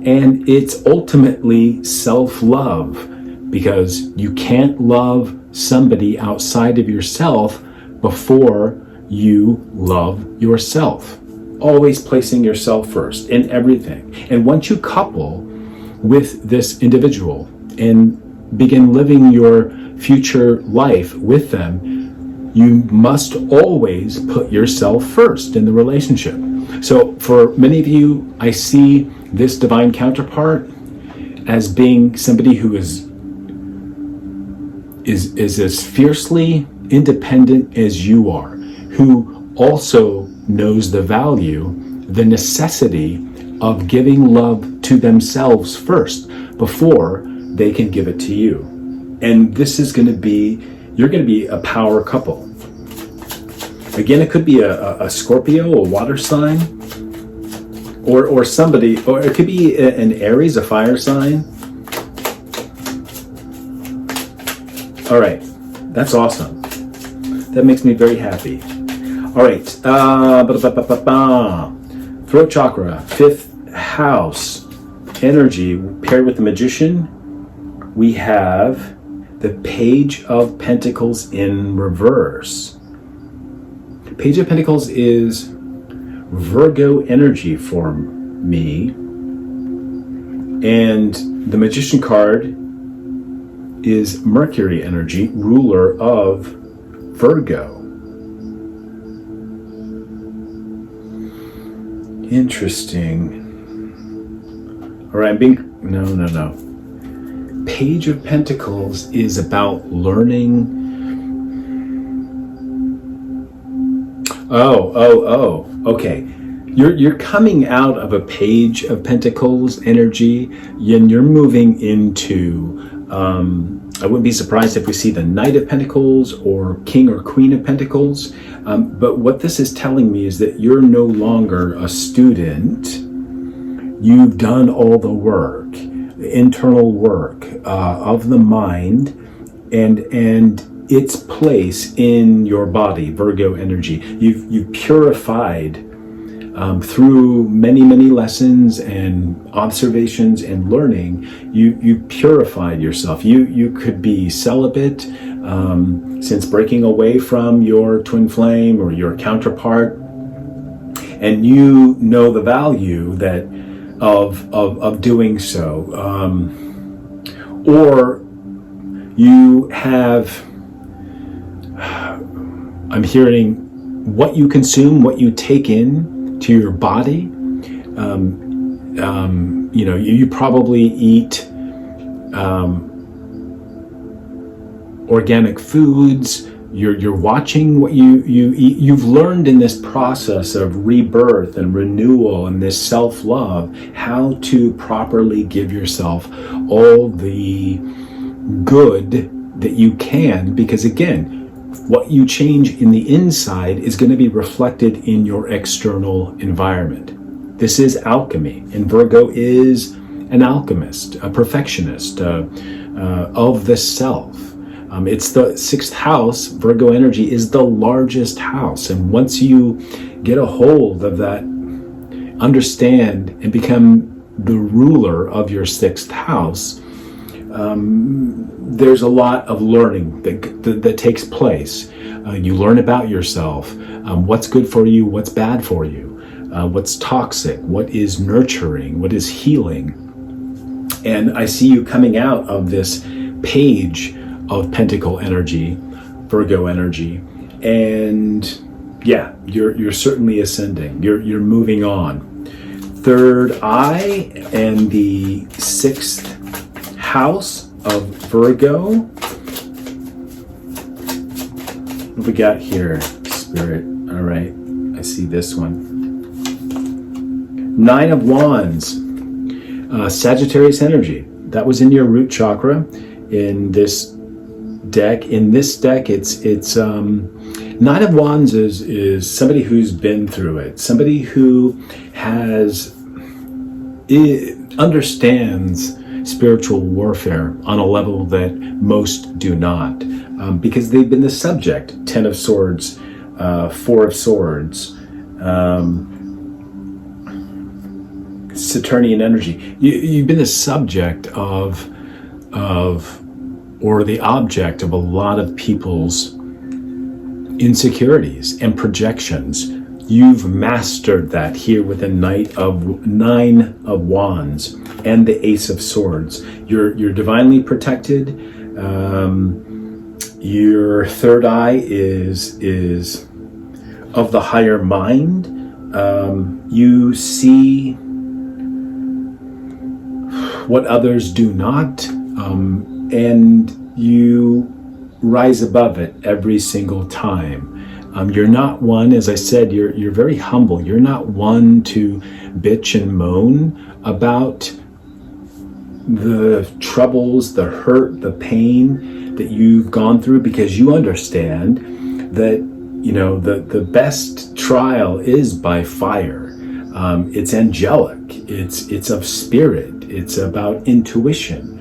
And it's ultimately self-love, because you can't love somebody outside of yourself before you love yourself. Always placing yourself first in everything. And once you couple with this individual and begin living your future life with them, you must always put yourself first in the relationship. So for many of you, I see this divine counterpart as being somebody who is as fiercely independent as you are, who also knows the value, the necessity of giving love to themselves first before they can give it to you. And this is going to be, you're going to be a power couple. Again, it could be a Scorpio, a water sign, or somebody, or it could be an Aries, a fire sign. All right, that's awesome. That makes me very happy. All right, throat chakra, 5th house, energy paired with the Magician. We have the Page of Pentacles in reverse. Page of Pentacles is Virgo energy for me. And the Magician card is Mercury energy, ruler of Virgo. Interesting. All right, no. Page of Pentacles is about learning. Okay. You're coming out of a Page of Pentacles energy, and you're moving into, I wouldn't be surprised if we see the Knight of Pentacles or King or Queen of Pentacles. But what this is telling me is that you're no longer a student. You've done all the work, internal work of the mind and its place in your body, Virgo energy. You've purified through many lessons and observations and learning. You purified yourself. You could be celibate since breaking away from your twin flame or your counterpart, and you know the value that of doing so, or you have. I'm hearing what you consume, what you take in to your body. You probably eat organic foods. You're watching what you eat. You've learned in this process of rebirth and renewal and this self-love how to properly give yourself all the good that you can, because again, what you change in the inside is going to be reflected in your external environment. This is alchemy, and Virgo is an alchemist, a perfectionist of the self. It's the 6th house. Virgo energy is the largest house, and once you get a hold of that, understand and become the ruler of your 6th house, there's a lot of learning that takes place. You learn about yourself, what's good for you, what's bad for you, what's toxic, what is nurturing, what is healing. And I see you coming out of this Page of Pentacle energy, Virgo energy, and yeah, you're certainly ascending. You're moving on. 3rd eye and the 6th house of Virgo. What do we got here, Spirit? All right, I see this one. 9 of Wands, Sagittarius energy. That was in your root chakra. In this deck, it's 9 of Wands is somebody who's been through it, somebody who understands spiritual warfare on a level that most do not, because they've been the subject. 10 of Swords, 4 of Swords, Saturnian energy. You've been the subject of or the object of a lot of people's insecurities and projections. You've mastered that here with the 9 of Wands and the Ace of Swords. You're divinely protected. Your 3rd eye is of the higher mind. You see what others do not, and you rise above it every single time. You're not one, as I said, you're very humble. You're not one to bitch and moan about the troubles, the hurt, the pain that you've gone through, because you understand that, you know, the best trial is by fire. It's angelic, it's of spirit, it's about intuition.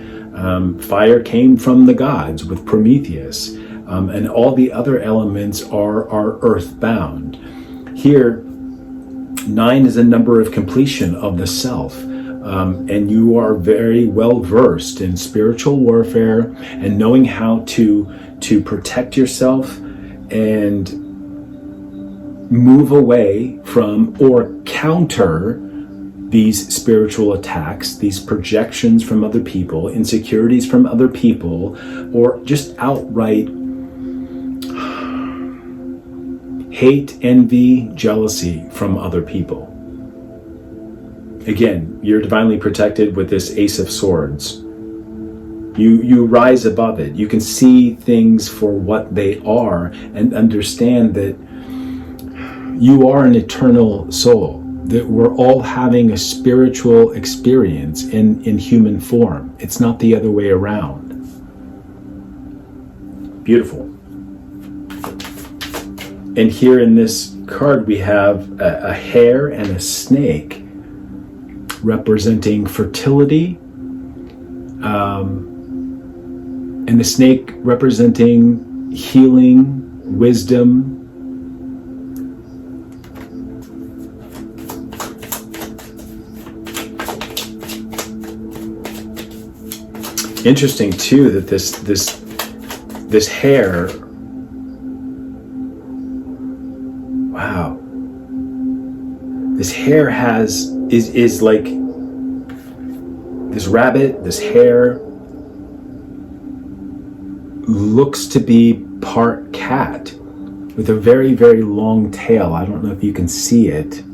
Fire came from the gods with Prometheus, and all the other elements are earthbound. Here, 9 is a number of completion of the self, and you are very well versed in spiritual warfare and knowing how to protect yourself and move away from or counter these spiritual attacks, these projections from other people, insecurities from other people, or just outright hate, envy, jealousy from other people. Again, you're divinely protected with this Ace of Swords. You rise above it. You can see things for what they are and understand that you are an eternal soul, that we're all having a spiritual experience in human form. It's not the other way around. Beautiful. And here in this card we have a hare and a snake representing fertility, and the snake representing healing, wisdom. Interesting too that this hare, wow, this hare is like this rabbit, this hare looks to be part cat with a very, very long tail. I don't know if you can see it.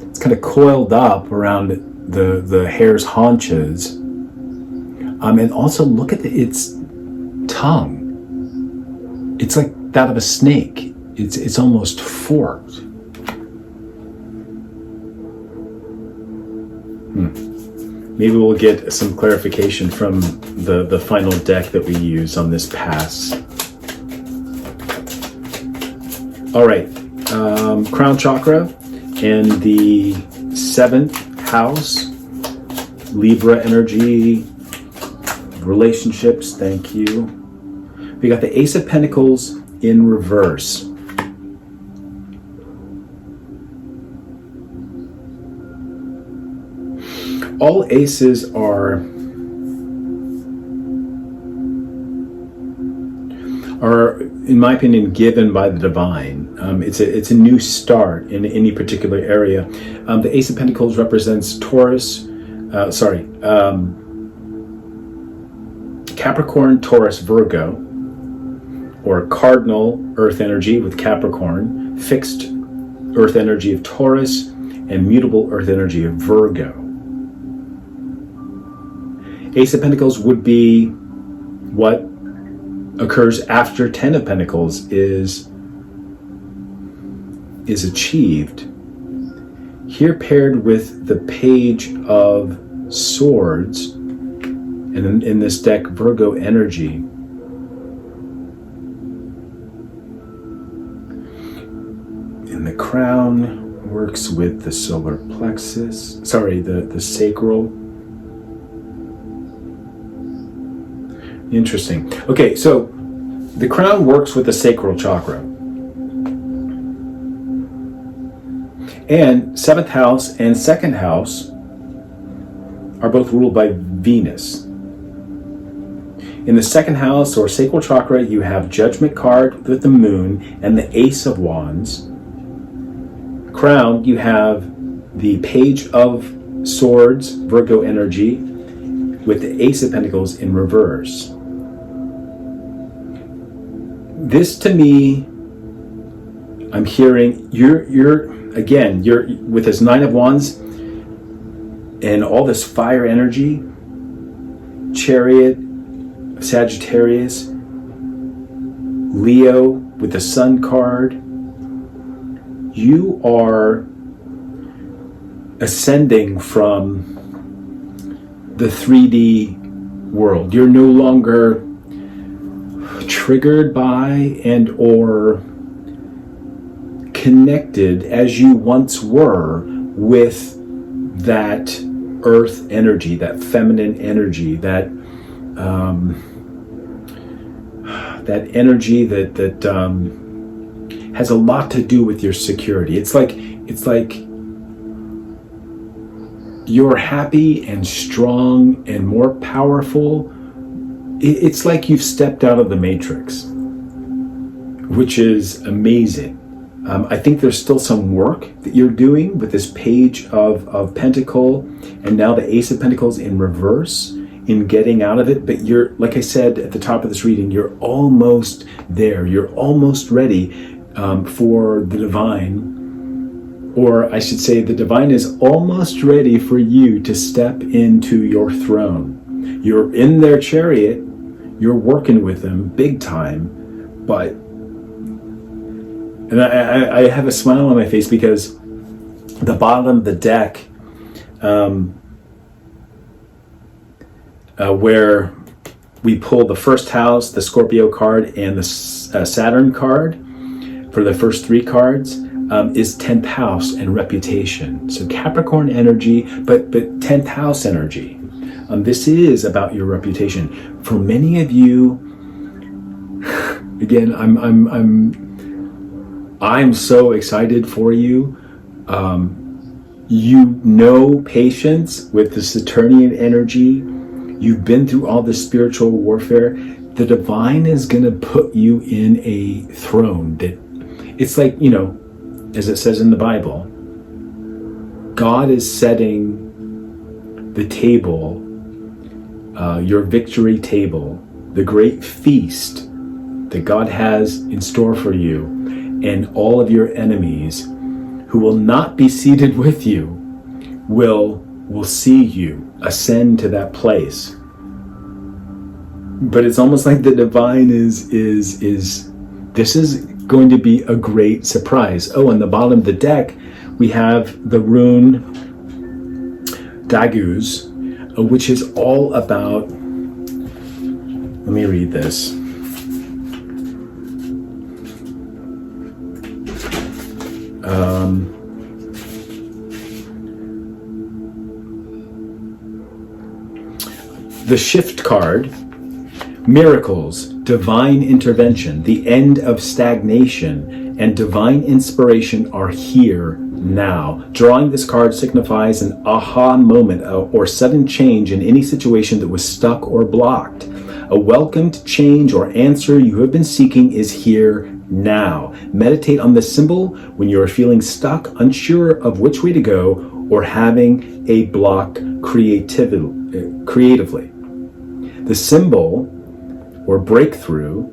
It's kind of coiled up around the hare's haunches. And also look at its tongue. It's like that of a snake. It's almost forked. Maybe we'll get some clarification from the final deck that we use on this pass. All right, crown chakra and the 7th house, Libra energy, relationships, thank you. We got the Ace of Pentacles in reverse. All aces are in my opinion given by the divine. It's a new start in any particular area. The Ace of Pentacles represents Capricorn, Taurus, Virgo, or cardinal earth energy with Capricorn, fixed earth energy of Taurus, and mutable earth energy of Virgo. Ace of Pentacles would be what occurs after 10 of Pentacles is achieved. Here paired with the Page of Swords, and in this deck, Virgo energy. And the crown works with the solar plexus, the sacral. Interesting. Okay, so the crown works with the sacral chakra. And 7th house and 2nd house are both ruled by Venus. In the 2nd house or sacral chakra, you have Judgment card with the moon and the Ace of Wands. Crown, you have the Page of Swords, Virgo energy, with the Ace of Pentacles in reverse. This to me, I'm hearing you're with this 9 of Wands and all this fire energy, Chariot, Sagittarius, Leo with the Sun card. You are ascending from the 3D world. You're no longer triggered by and or connected as you once were with that earth energy, that feminine energy, that that energy that has a lot to do with your security. It's like you're happy and strong and more powerful. It's like you've stepped out of the Matrix, which is amazing. I think there's still some work that you're doing with this page of Pentacle and now the Ace of Pentacles in reverse in getting out of it. But you're, like I said at the top of this reading, you're almost there. You're almost ready for the divine, or I should say the divine is almost ready for you to step into your throne. You're in their chariot. You're working with them big time, but and I have a smile on my face because the bottom of the deck, where we pull the first house, the Scorpio card, and the Saturn card for the first 3 cards, is 10th house and reputation. So Capricorn energy, but 10th house energy. This is about your reputation. For many of you, again, I'm so excited for you. You know patience with the Saturnian energy. You've been through all this spiritual warfare. The divine is going to put you in a throne that it's like, you know, as it says in the Bible, God is setting the table, your victory table, the great feast that God has in store for you, and all of your enemies who will not be seated with you will see you ascend to that place. But it's almost like the divine is this is going to be a great surprise. Oh, on the bottom of the deck, we have the rune Daguz, which is all about, let me read this. The Shift card, miracles, divine intervention, the end of stagnation, and divine inspiration are here now. Drawing this card signifies an aha moment or sudden change in any situation that was stuck or blocked. A welcomed change or answer you have been seeking is here now. Meditate on this symbol when you are feeling stuck, unsure of which way to go, or having a block creatively. The symbol or breakthrough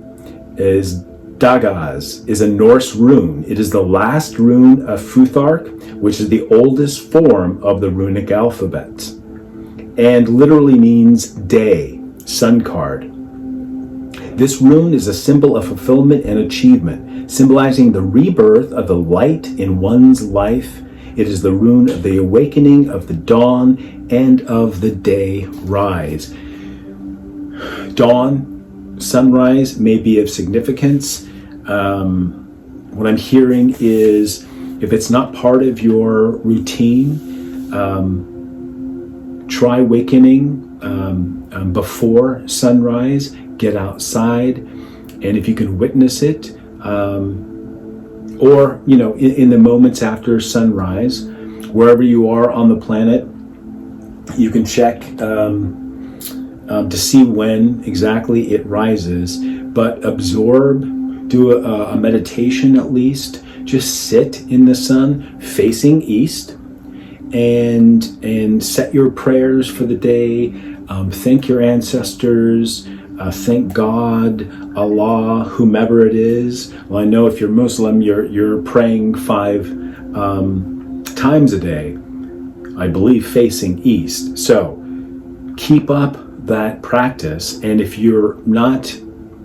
is Dagaz, is a Norse rune. It is the last rune of Futhark, which is the oldest form of the runic alphabet, and literally means day, sun card. This rune is a symbol of fulfillment and achievement, symbolizing the rebirth of the light in one's life. It is the rune of the awakening, of the dawn, and of the day rise. Dawn, sunrise may be of significance. What I'm hearing is, if it's not part of your routine, try wakening before sunrise. Get outside, and if you can witness it, or you know, in the moments after sunrise, wherever you are on the planet, you can check to see when exactly it rises. But absorb, do a meditation at least. Just sit in the sun facing east, and set your prayers for the day. Thank your ancestors. Thank God, Allah, whomever it is. Well, I know if you're Muslim, you're praying 5 times a day, I believe, facing east. So keep up that practice. And if you're not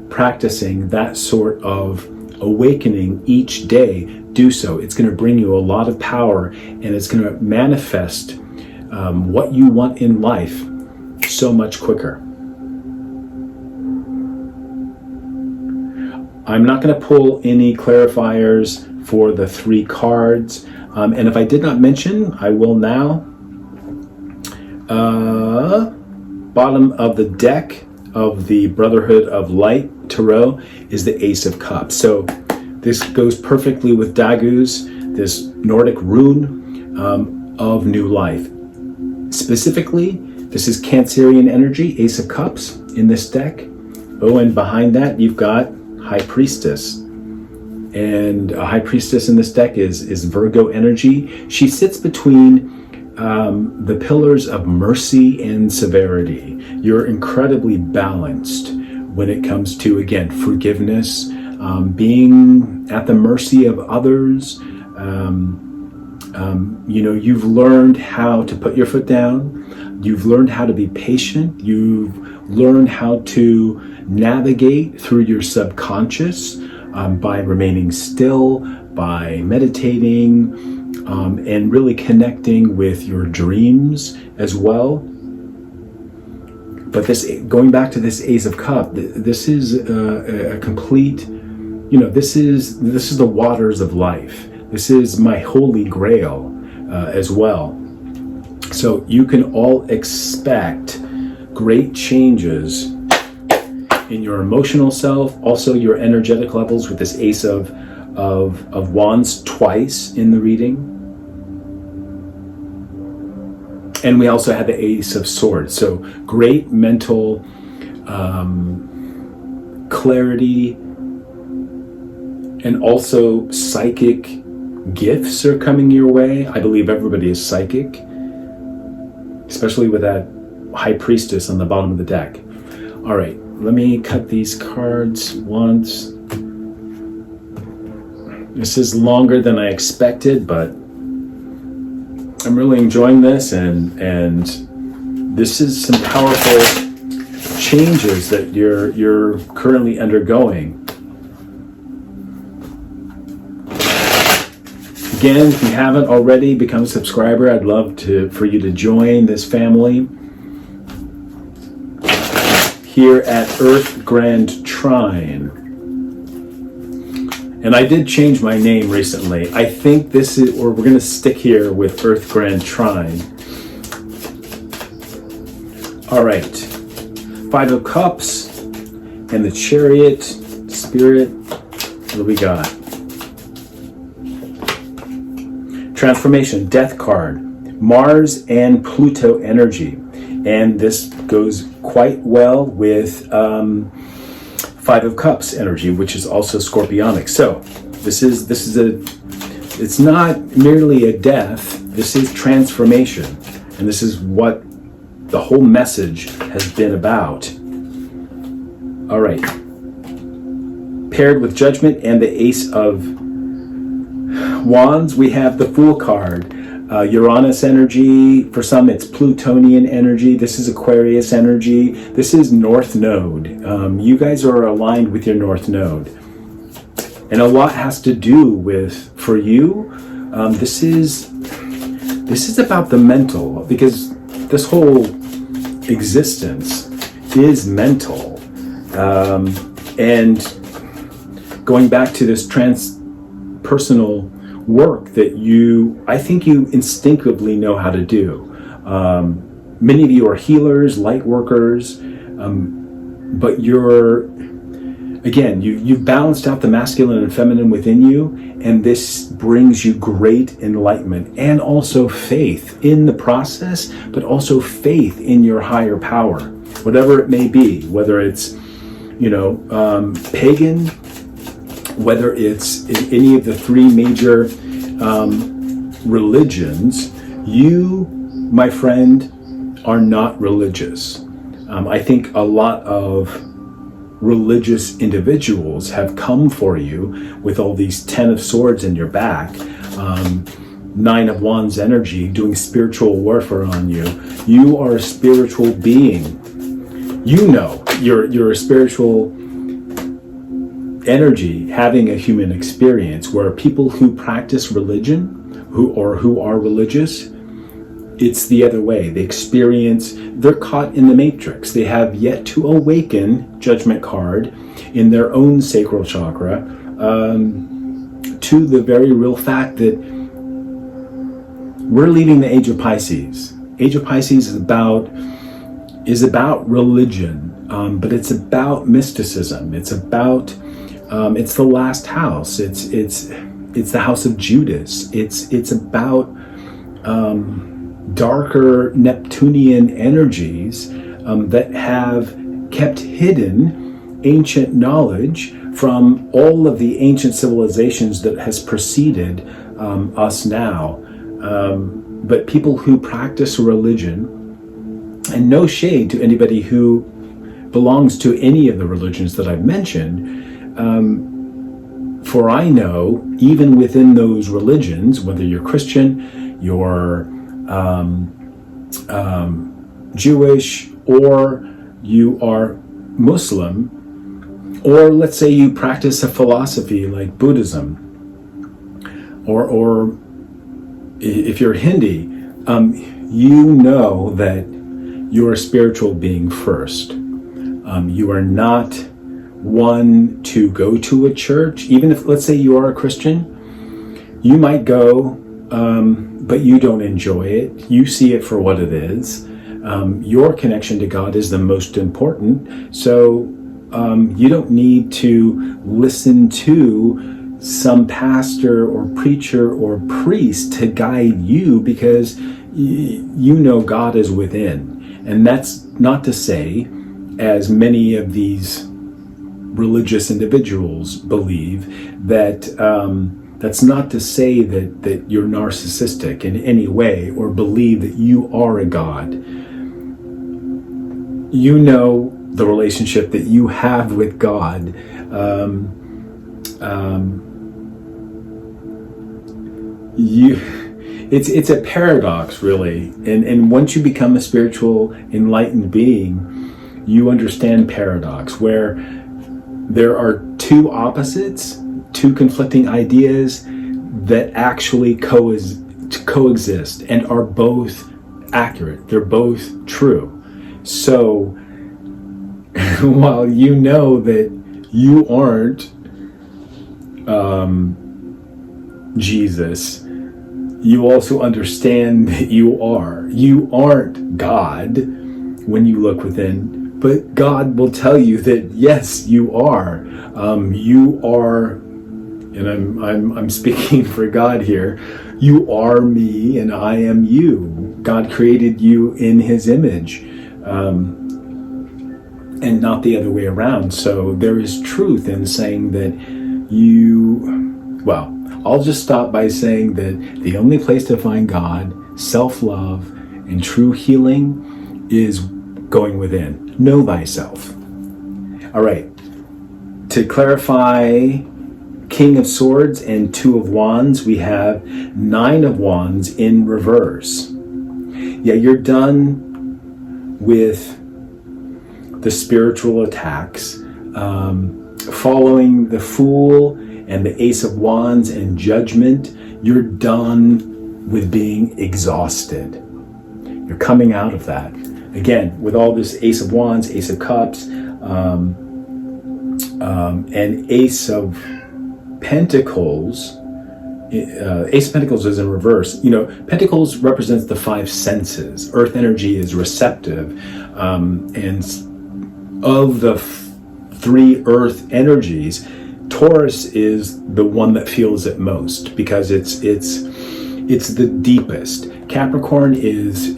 practicing that sort of awakening each day, do so. It's going to bring you a lot of power, and it's going to manifest what you want in life. so much quicker. I'm not going to pull any clarifiers for the 3 cards. And if I did not mention, I will now. Bottom of the deck of the Brotherhood of Light Tarot is the Ace of Cups. So this goes perfectly with Dagu's, this Nordic rune of new life. Specifically, this is Cancerian energy, Ace of Cups in this deck. Oh, and behind that, you've got High Priestess. And a High Priestess in this deck is Virgo energy. She sits between the pillars of mercy and severity. You're incredibly balanced when it comes to, again, forgiveness, being at the mercy of others. You've learned how to put your foot down. You've learned how to be patient. You've learned how to navigate through your subconscious by remaining still, by meditating, and really connecting with your dreams as well. But going back to this Ace of Cups, this is a complete, this is the waters of life. This is my holy grail as well. So you can all expect great changes in your emotional self, also your energetic levels with this Ace of Wands twice in the reading. And we also have the Ace of Swords. So great mental clarity, and also psychic gifts are coming your way. I believe everybody is psychic, especially with that High Priestess on the bottom of the deck. All right, let me cut these cards once. This is longer than I expected, but I'm really enjoying this, and this is some powerful changes that you're currently undergoing. Again, if you haven't already become a subscriber, I'd love for you to join this family here at Earth Grand Trine. And I did change my name recently. I think we're going to stick here with Earth Grand Trine. All right. 5 of Cups and the Chariot, Spirit. What do we got? Transformation, Death card, Mars and Pluto energy. And this goes quite well with 5 of Cups energy, which is also scorpionic. So it's not merely a death, this is transformation. And this is what the whole message has been about. All right. Paired with Judgment and the Ace of Wands, we have the Fool card. Uranus energy. For some, it's Plutonian energy. This is Aquarius energy. This is North Node. You guys are aligned with your North Node. And a lot has to do with, for you, this is about the mental, because this whole existence is mental. And going back to this transpersonal work that I think you instinctively know how to do. Many of you are healers, light workers, but you've balanced out the masculine and feminine within you, and this brings you great enlightenment and also faith in the process, but also faith in your higher power, whatever it may be, whether it's, pagan, whether it's in any of the 3 major religions. You, my friend, are not religious. I think a lot of religious individuals have come for you with all these 10 of Swords in your back, 9 of Wands energy, doing spiritual warfare on you. You are a spiritual being. You're a spiritual energy having a human experience, where people who practice religion, who are religious, it's the other way. They're caught in the matrix. They have yet to awaken, judgment card, in their own sacral chakra, to the very real fact that we're leaving the age of Pisces. Age of Pisces is about religion, but it's about mysticism. It's about it's the last house. It's the house of Judas. It's about darker Neptunian energies that have kept hidden ancient knowledge from all of the ancient civilizations that has preceded us now. But people who practice religion, and no shade to anybody who belongs to any of the religions that I've mentioned, for I know, even within those religions, whether you're Christian, you're Jewish, or you are Muslim, or let's say you practice a philosophy like Buddhism, or if you're Hindi, you know that you're a spiritual being first. You are not one to go to a church. Even if, let's say, you are a Christian, you might go, but you don't enjoy it. You see it for what it is. Your connection to God is the most important. So you don't need to listen to some pastor or preacher or priest to guide you, because you know God is within. And that's not to say, as many of these religious individuals believe, that that's not to say that you're narcissistic in any way or believe that you are a god. You know the relationship that you have with God. It's a paradox, really, and once you become a spiritual enlightened being, you understand paradox, where there are two opposites, two conflicting ideas that actually coexist and are both accurate. They're both true. So while you know that you aren't Jesus, you also understand that you are. You aren't God when you look within, but God will tell you that yes, you are. You are, and I'm speaking for God here. You are me, and I am you. God created you in His image, and not the other way around. So there is truth in saying that well, I'll just stop by saying that the only place to find God, self-love, and true healing is going within. Know thyself. All right. To clarify, King of Swords and Two of Wands, we have Nine of Wands in reverse. Yeah, you're done with the spiritual attacks, following the Fool and the Ace of Wands and Judgment. You're done with being exhausted. You're coming out of that. Again, with all this Ace of Wands, Ace of Cups, and Ace of Pentacles. Ace of Pentacles is in reverse. You know, Pentacles represents the five senses. Earth energy is receptive. And of the three Earth energies, Taurus is the one that feels it most, because it's the deepest. Capricorn is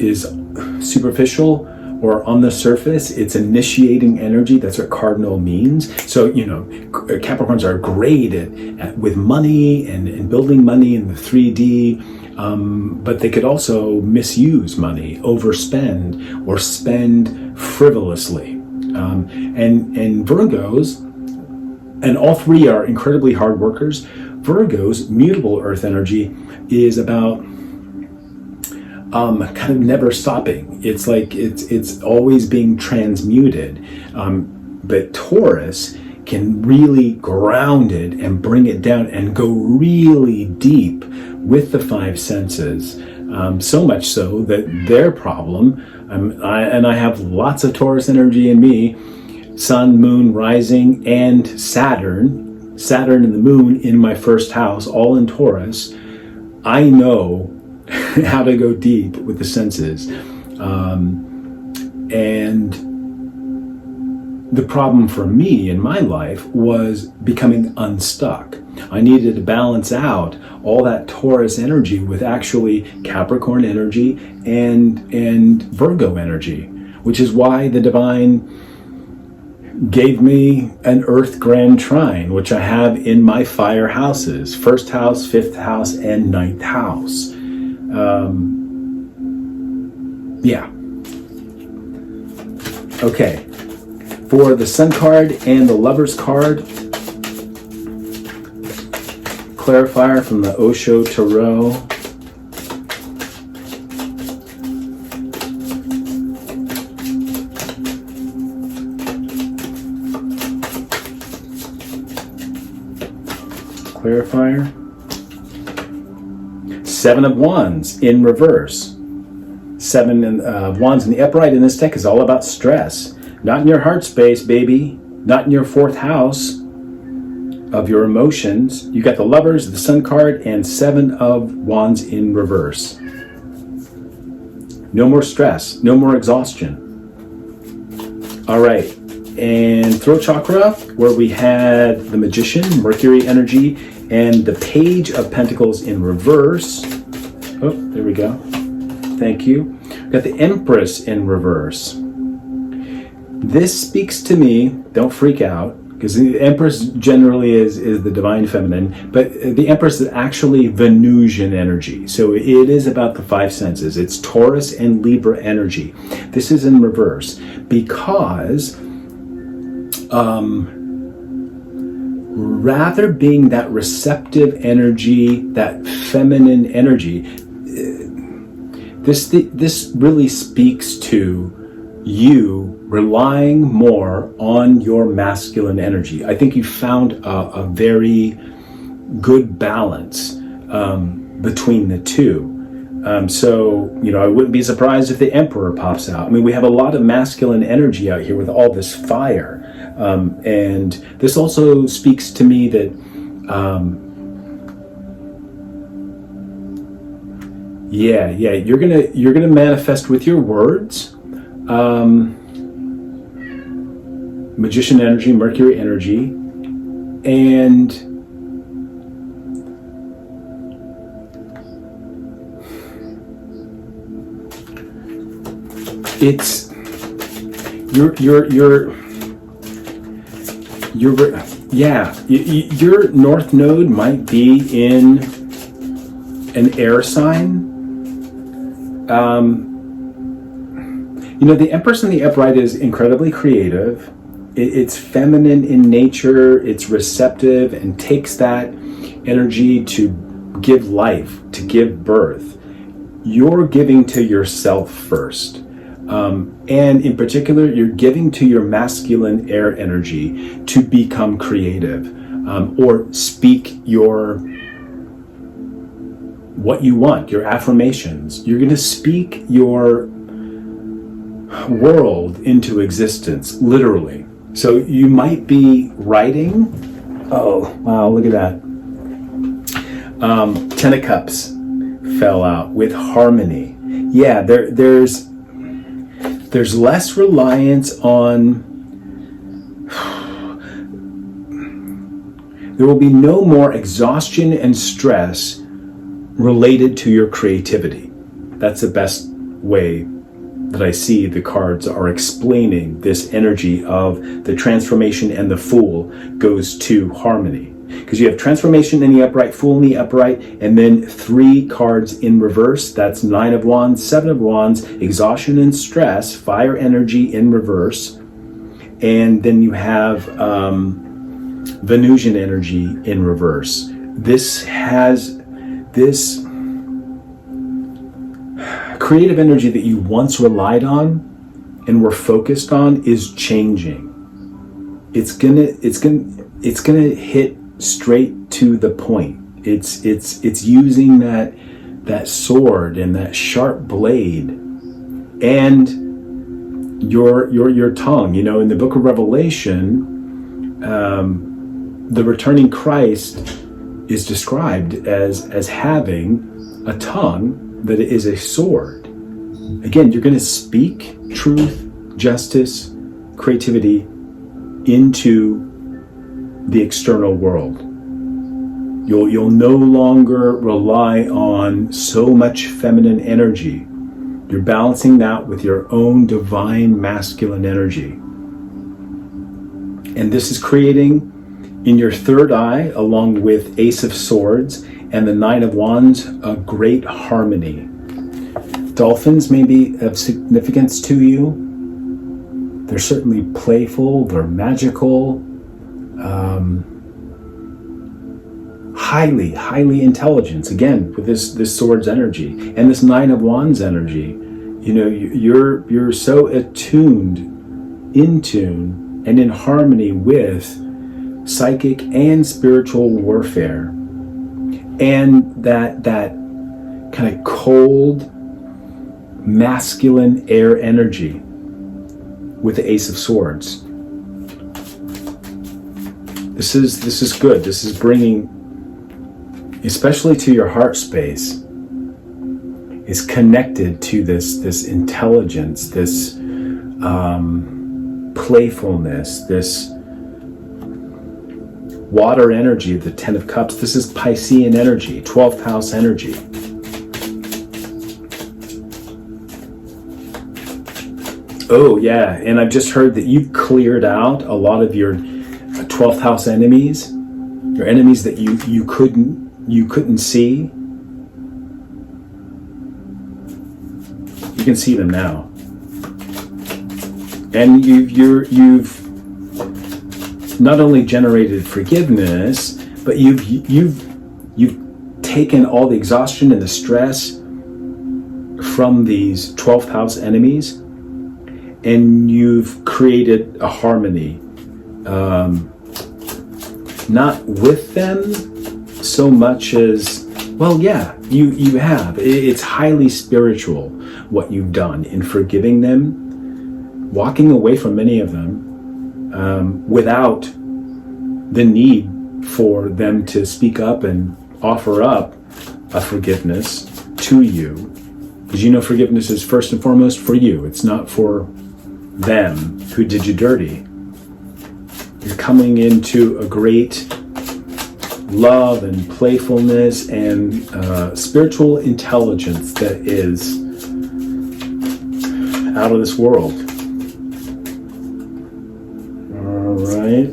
superficial or on the surface. It's initiating energy. That's what cardinal means. So, you know, Capricorns are great at with money and building money in the 3D, but they could also misuse money, overspend, or spend frivolously. And Virgos, and all three are incredibly hard workers. Virgos, mutable earth energy, is about kind of never stopping. It's like it's always being transmuted. But Taurus can really ground it and bring it down and go really deep with the five senses. So much so that their problem, I have lots of Taurus energy in me, Sun, Moon, Rising, and Saturn and the Moon in my first house, all in Taurus. I know how to go deep with the senses. And the problem for me in my life was becoming unstuck. I needed to balance out all that Taurus energy with actually Capricorn energy and Virgo energy, which is why the divine gave me an Earth Grand Trine, which I have in my fire houses, 1st house, 5th house, and 9th house. Yeah. Okay. For the Sun card and the Lovers card, clarifier from the Osho Tarot. Clarifier. 7 of Wands in reverse. 7 of Wands in the upright in this deck is all about stress. Not in your heart space, baby. Not in your 4th house of your emotions. You got the Lovers, the Sun card, and 7 of Wands in reverse. No more stress. No more exhaustion. All right. And throat chakra, where we had the Magician, Mercury energy, and the Page of Pentacles in reverse. Oh, there we go. Thank you. We got the Empress in reverse. This speaks to me, don't freak out, because the Empress generally is the divine feminine, but the Empress is actually Venusian energy. So it is about the 5 senses. It's Taurus and Libra energy. This is in reverse because rather being that receptive energy, that feminine energy, this really speaks to you relying more on your masculine energy. I think you found a very good balance between the two. So, I wouldn't be surprised if the Emperor pops out. I mean, we have a lot of masculine energy out here with all this fire. And this also speaks to me that you're gonna manifest with your words. Magician energy, Mercury energy, and it's your North Node might be in an air sign. The Empress in the upright is incredibly creative. It's feminine in nature. It's receptive and takes that energy to give life, to give birth. You're giving to yourself first. And in particular, you're giving to your masculine air energy to become creative or speak what you want, your affirmations. You're going to speak your world into existence, literally. So you might be writing. Oh, wow, look at that. 10 of Cups fell out with harmony. Yeah, there's less reliance on. There will be no more exhaustion and stress related to your creativity. That's the best way that I see the cards are explaining this energy of the transformation, and the Fool goes to harmony. Because you have transformation in the upright, Fool in the upright, and then 3 cards in reverse. That's 9 of Wands, 7 of Wands, exhaustion and stress, fire energy in reverse. And then you have Venusian energy in reverse. This creative energy that you once relied on and were focused on is changing. It's gonna hit straight to the point. It's using that that sword and that sharp blade, and your tongue. You know, in the book of Revelation, the returning Christ is described as having a tongue that is a sword. Again, you're going to speak truth, justice, creativity into the external world. You'll no longer rely on so much feminine energy. You're balancing that with your own divine masculine energy. And this is creating in your third eye, along with Ace of Swords and the Nine of Wands, a great harmony. Dolphins may be of significance to you. They're certainly playful, they're magical, highly intelligent, again, with this sword's energy and this Nine of Wands energy. You know, you're so attuned, in tune, and in harmony with psychic and spiritual warfare, and that kind of cold, masculine air energy with the Ace of Swords. This is good. This is bringing, especially to your heart space, is connected to this intelligence, this playfulness, this water energy of the Ten of Cups. This is Piscean energy, 12th house energy. Oh yeah, and I've just heard that you've cleared out a lot of your 12th house enemies, your enemies that you couldn't see. You can see them now, and you've not only generated forgiveness, but you've taken all the exhaustion and the stress from these 12th house enemies, and you've created a harmony, not with them so much as, well, yeah, you have. It's highly spiritual what you've done in forgiving them, walking away from many of them, without the need for them to speak up and offer up a forgiveness to you. Because you know forgiveness is first and foremost for you. It's not for them who did you dirty. You're coming into a great love and playfulness and spiritual intelligence that is out of this world. All right.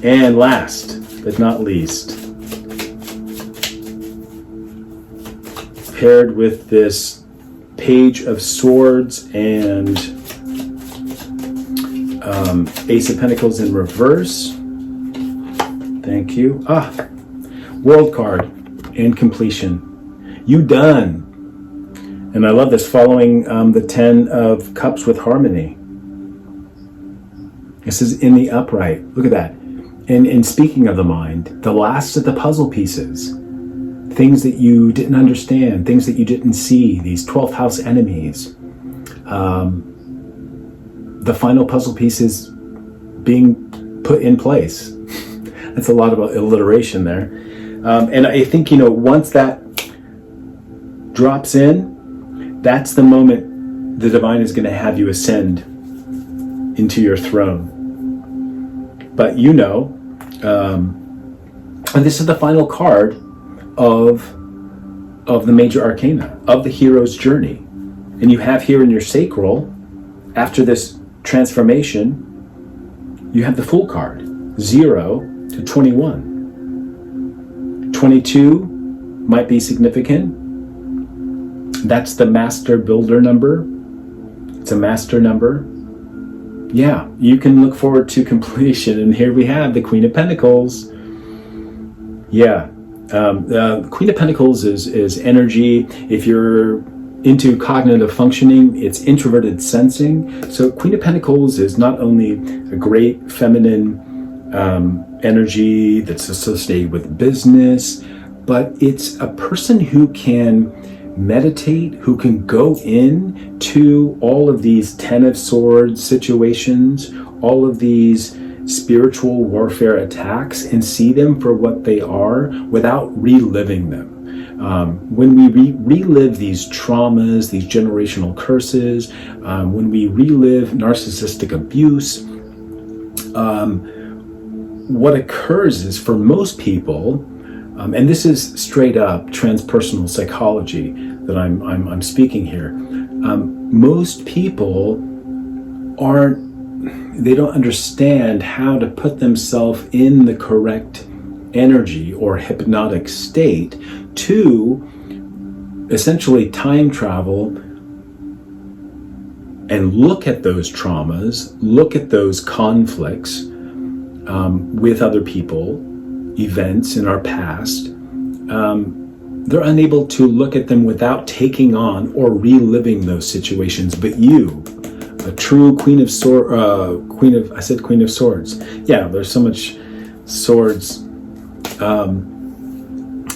And last but not least, paired with this Page of Swords and Ace of Pentacles in reverse. Thank you. World card and completion. You done. And I love this, following the 10 of Cups with harmony. This is in the upright. Look at that. And speaking of the mind, the last of the puzzle pieces, things that you didn't understand, things that you didn't see, these 12th house enemies, the final puzzle pieces being put in place. That's a lot of alliteration there. And I think, you know, once that drops in, that's the moment the divine is going to have you ascend into your throne. But you know, and this is the final card of the major arcana, of the hero's journey. And you have here in your sacral, after this transformation, you have the Fool card, 0 to 21. 22 might be significant. That's the master builder number. It's a master number. Yeah, you can look forward to completion. And here we have the Queen of Pentacles. Yeah, the Queen of Pentacles is energy. If you're into cognitive functioning, it's introverted sensing. So Queen of Pentacles is not only a great feminine energy that's associated with business, but it's a person who can meditate, who can go in to all of these Ten of Swords situations, all of these spiritual warfare attacks, and see them for what they are without reliving them. When we relive these traumas, these generational curses, when we relive narcissistic abuse, what occurs is, for most people, and this is straight up transpersonal psychology that I'm speaking here, most people they don't understand how to put themselves in the correct energy or hypnotic state to essentially time travel and look at those traumas, look at those conflicts with other people, events in our past. They're unable to look at them without taking on or reliving those situations. But you, a true Queen of Swords, I said Queen of Swords. Yeah, there's so much swords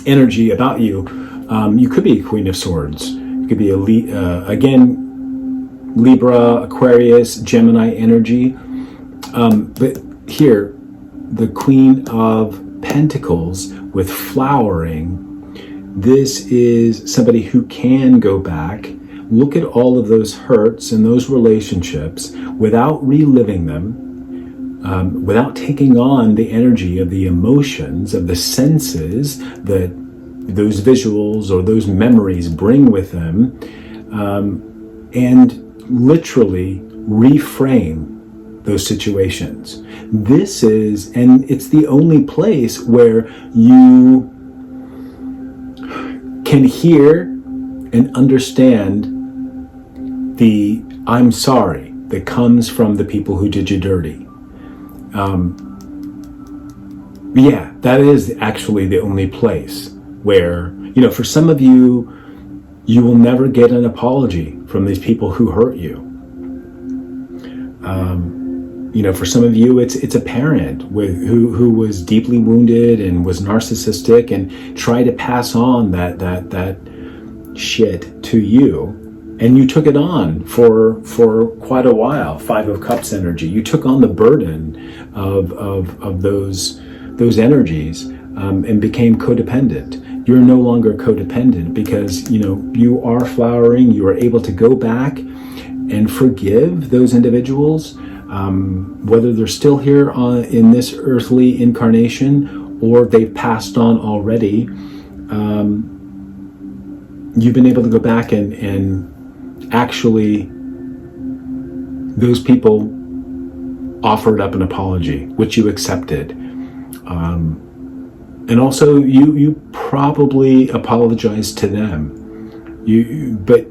energy about you. You could be a Queen of Swords. You could be again, Libra, Aquarius, Gemini energy. But here, the Queen of Pentacles with flowering, this is somebody who can go back, look at all of those hurts and those relationships without reliving them, without taking on the energy of the emotions, of the senses that those visuals or those memories bring with them, and literally reframe those situations. This is, and it's the only place where you can hear and understand the I'm sorry that comes from the people who did you dirty. Yeah, that is actually the only place where, for some of you, you will never get an apology from these people who hurt you. For some of you, it's a parent who was deeply wounded and was narcissistic and tried to pass on that shit to you, and you took it on for quite a while. Five of Cups energy. You took on the burden of those energies and became codependent. You're no longer codependent because you are flowering. You are able to go back and forgive those individuals. Whether they're still here in this earthly incarnation or they've passed on already, you've been able to go back and actually, those people offered up an apology, which you accepted. And also you probably apologized to them. But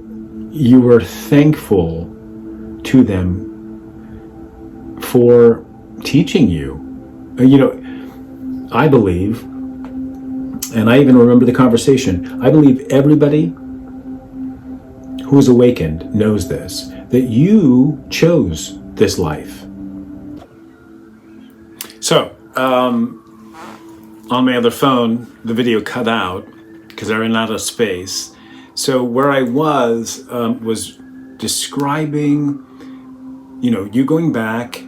you were thankful to them for teaching you. I believe, and I even remember the conversation, I believe everybody who is awakened knows this, that you chose this life. So, on my other phone, the video cut out because I ran out of space. So where I was describing, you going back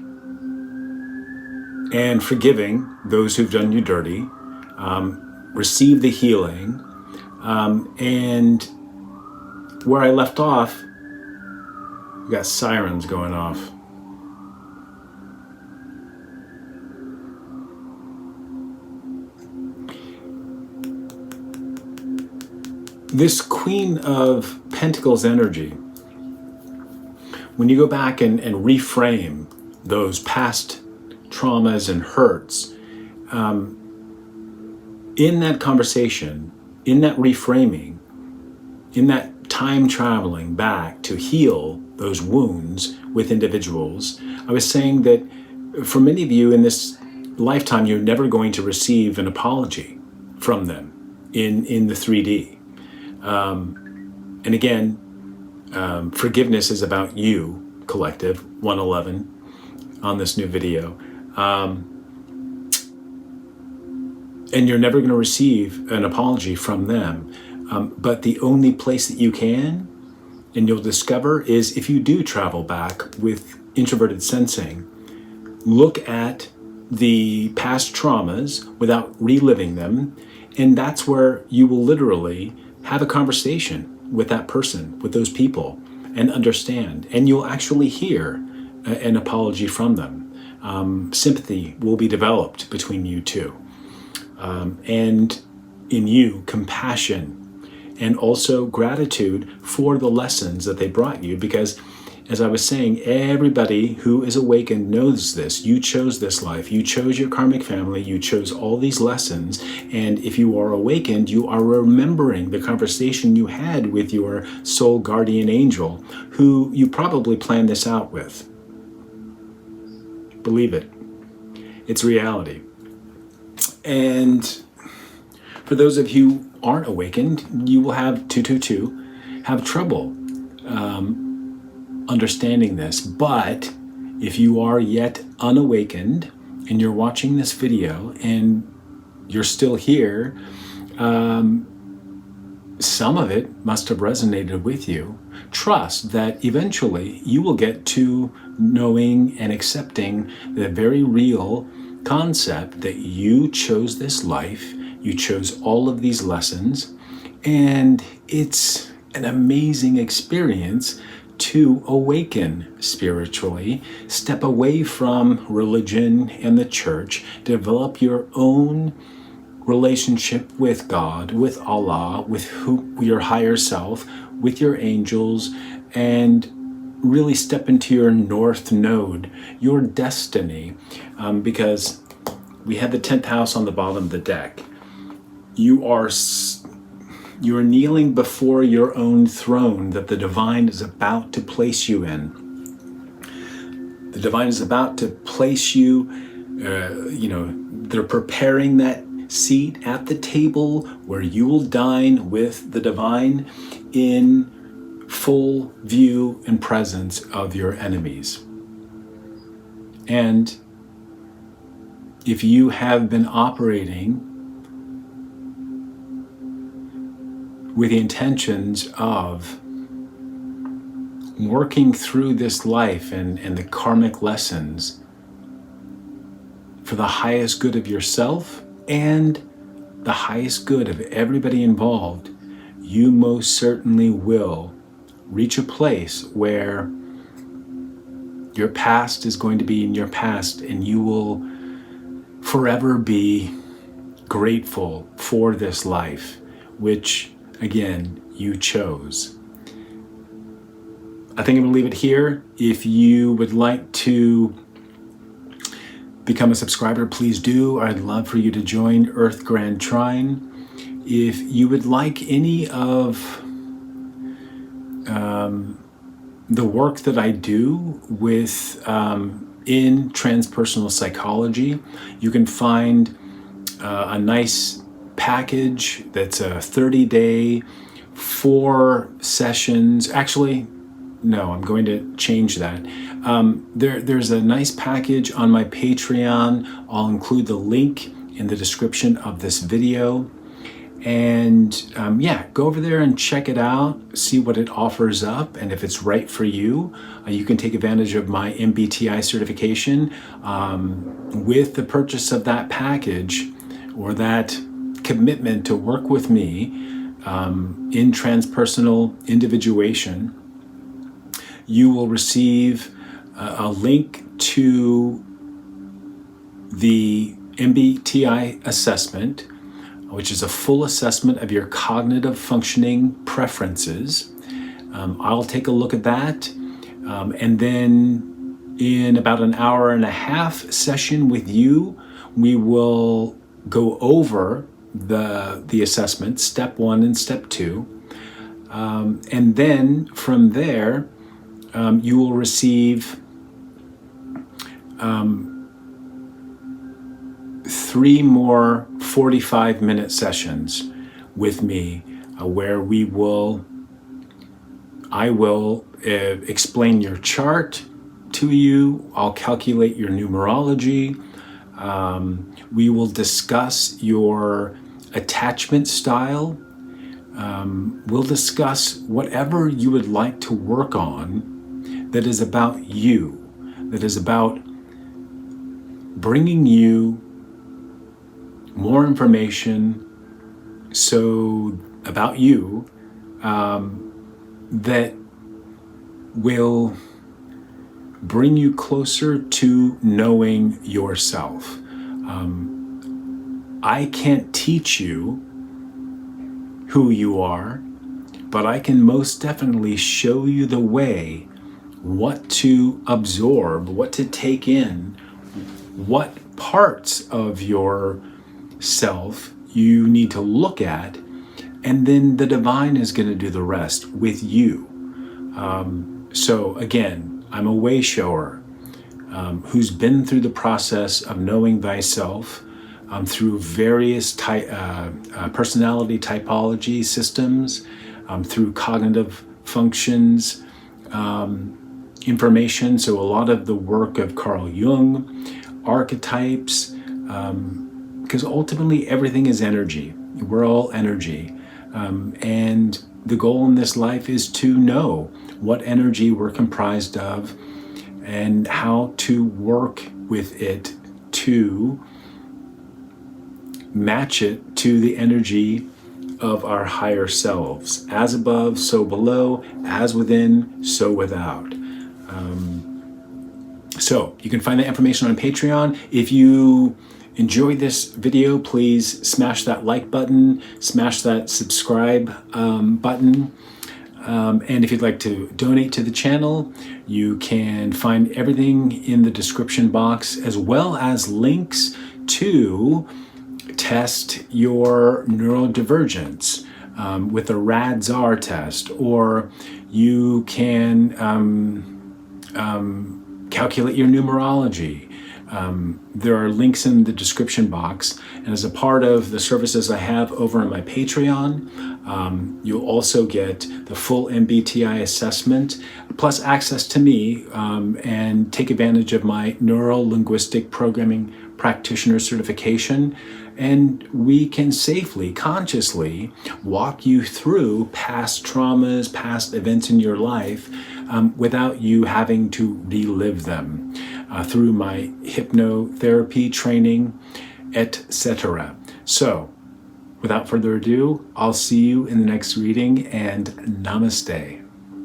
and forgiving those who've done you dirty, receive the healing, and where I left off, we got sirens going off. This Queen of Pentacles energy, when you go back and reframe those past traumas and hurts, in that conversation, in that reframing, in that time traveling back to heal those wounds with individuals, I was saying that for many of you in this lifetime, you're never going to receive an apology from them in the 3D. And again, forgiveness is about you, collective, 111, on this new video. And you're never going to receive an apology from them. But the only place that you can, and you'll discover, is if you do travel back with introverted sensing, look at the past traumas without reliving them. And that's where you will literally have a conversation with that person, with those people, and understand. And you'll actually hear an apology from them. Sympathy will be developed between you two. And in you, compassion and also gratitude for the lessons that they brought you. Because, as I was saying, everybody who is awakened knows this. You chose this life. You chose your karmic family. You chose all these lessons. And if you are awakened, you are remembering the conversation you had with your soul guardian angel, who you probably planned this out with. Believe it. It's reality. And for those of you who aren't awakened, you will have have trouble understanding this. But if you are yet unawakened and you're watching this video and you're still here, some of it must have resonated with you. Trust that eventually you will get to knowing and accepting the very real concept that you chose this life, you chose all of these lessons, and it's an amazing experience to awaken spiritually, step away from religion and the church, develop your own relationship with God, with Allah, with your higher self, with your angels, and really step into your north node, your destiny, because we had the 10th house on the bottom of the deck. You are kneeling before your own throne that the divine is about to place you in. The divine is about to place you, they're preparing that seat at the table where you will dine with the divine in full view and presence of your enemies. And if you have been operating with the intentions of working through this life and the karmic lessons for the highest good of yourself and the highest good of everybody involved, you most certainly will reach a place where your past is going to be in your past, and you will forever be grateful for this life, which, again, you chose. I think I'm going to leave it here. If you would like to become a subscriber, please do. I'd love for you to join Earth Grand Trine. If you would like any of the work that I do with in transpersonal psychology, you can find a nice package that's a 30-day, 4 sessions. Actually, no, I'm going to change that. There's a nice package on my Patreon. I'll include the link in the description of this video. And go over there and check it out, see what it offers up, and if it's right for you, you can take advantage of my MBTI certification with the purchase of that package or that commitment to work with me in transpersonal individuation. You will receive a link to the MBTI assessment, which is a full assessment of your cognitive functioning preferences. I'll take a look at that. And then in about an hour and a half session with you, we will go over the assessment, step 1 and step 2. And then from there, you will receive 3 more 45-minute sessions with me where I will explain your chart to you. I'll calculate your numerology. We will discuss your attachment style. We'll discuss whatever you would like to work on that is about you, that is about bringing you more information about you that will bring you closer to knowing yourself. I can't teach you who you are, but I can most definitely show you the way, what to absorb, what to take in, what parts of your self you need to look at, and then the divine is going to do the rest with you. So again, I'm a way shower who's been through the process of knowing thyself through various personality typology systems, through cognitive functions, information. So a lot of the work of Carl Jung, archetypes, because ultimately everything is energy. We're all energy. And the goal in this life is to know what energy we're comprised of and how to work with it to match it to the energy of our higher selves. As above, so below, as within, so without. So you can find that information on Patreon. If you enjoyed this video, please smash that like button, smash that subscribe button. And if you'd like to donate to the channel, you can find everything in the description box, as well as links to test your neurodivergence with the RADSAR test, or you can calculate your numerology. There are links in the description box, and as a part of the services I have over on my Patreon, you'll also get the full MBTI assessment, plus access to me, and take advantage of my neuro-linguistic programming practitioner certification. And we can safely, consciously walk you through past traumas, past events in your life, without you having to relive them, through my hypnotherapy training, etc. So, without further ado, I'll see you in the next reading, and namaste.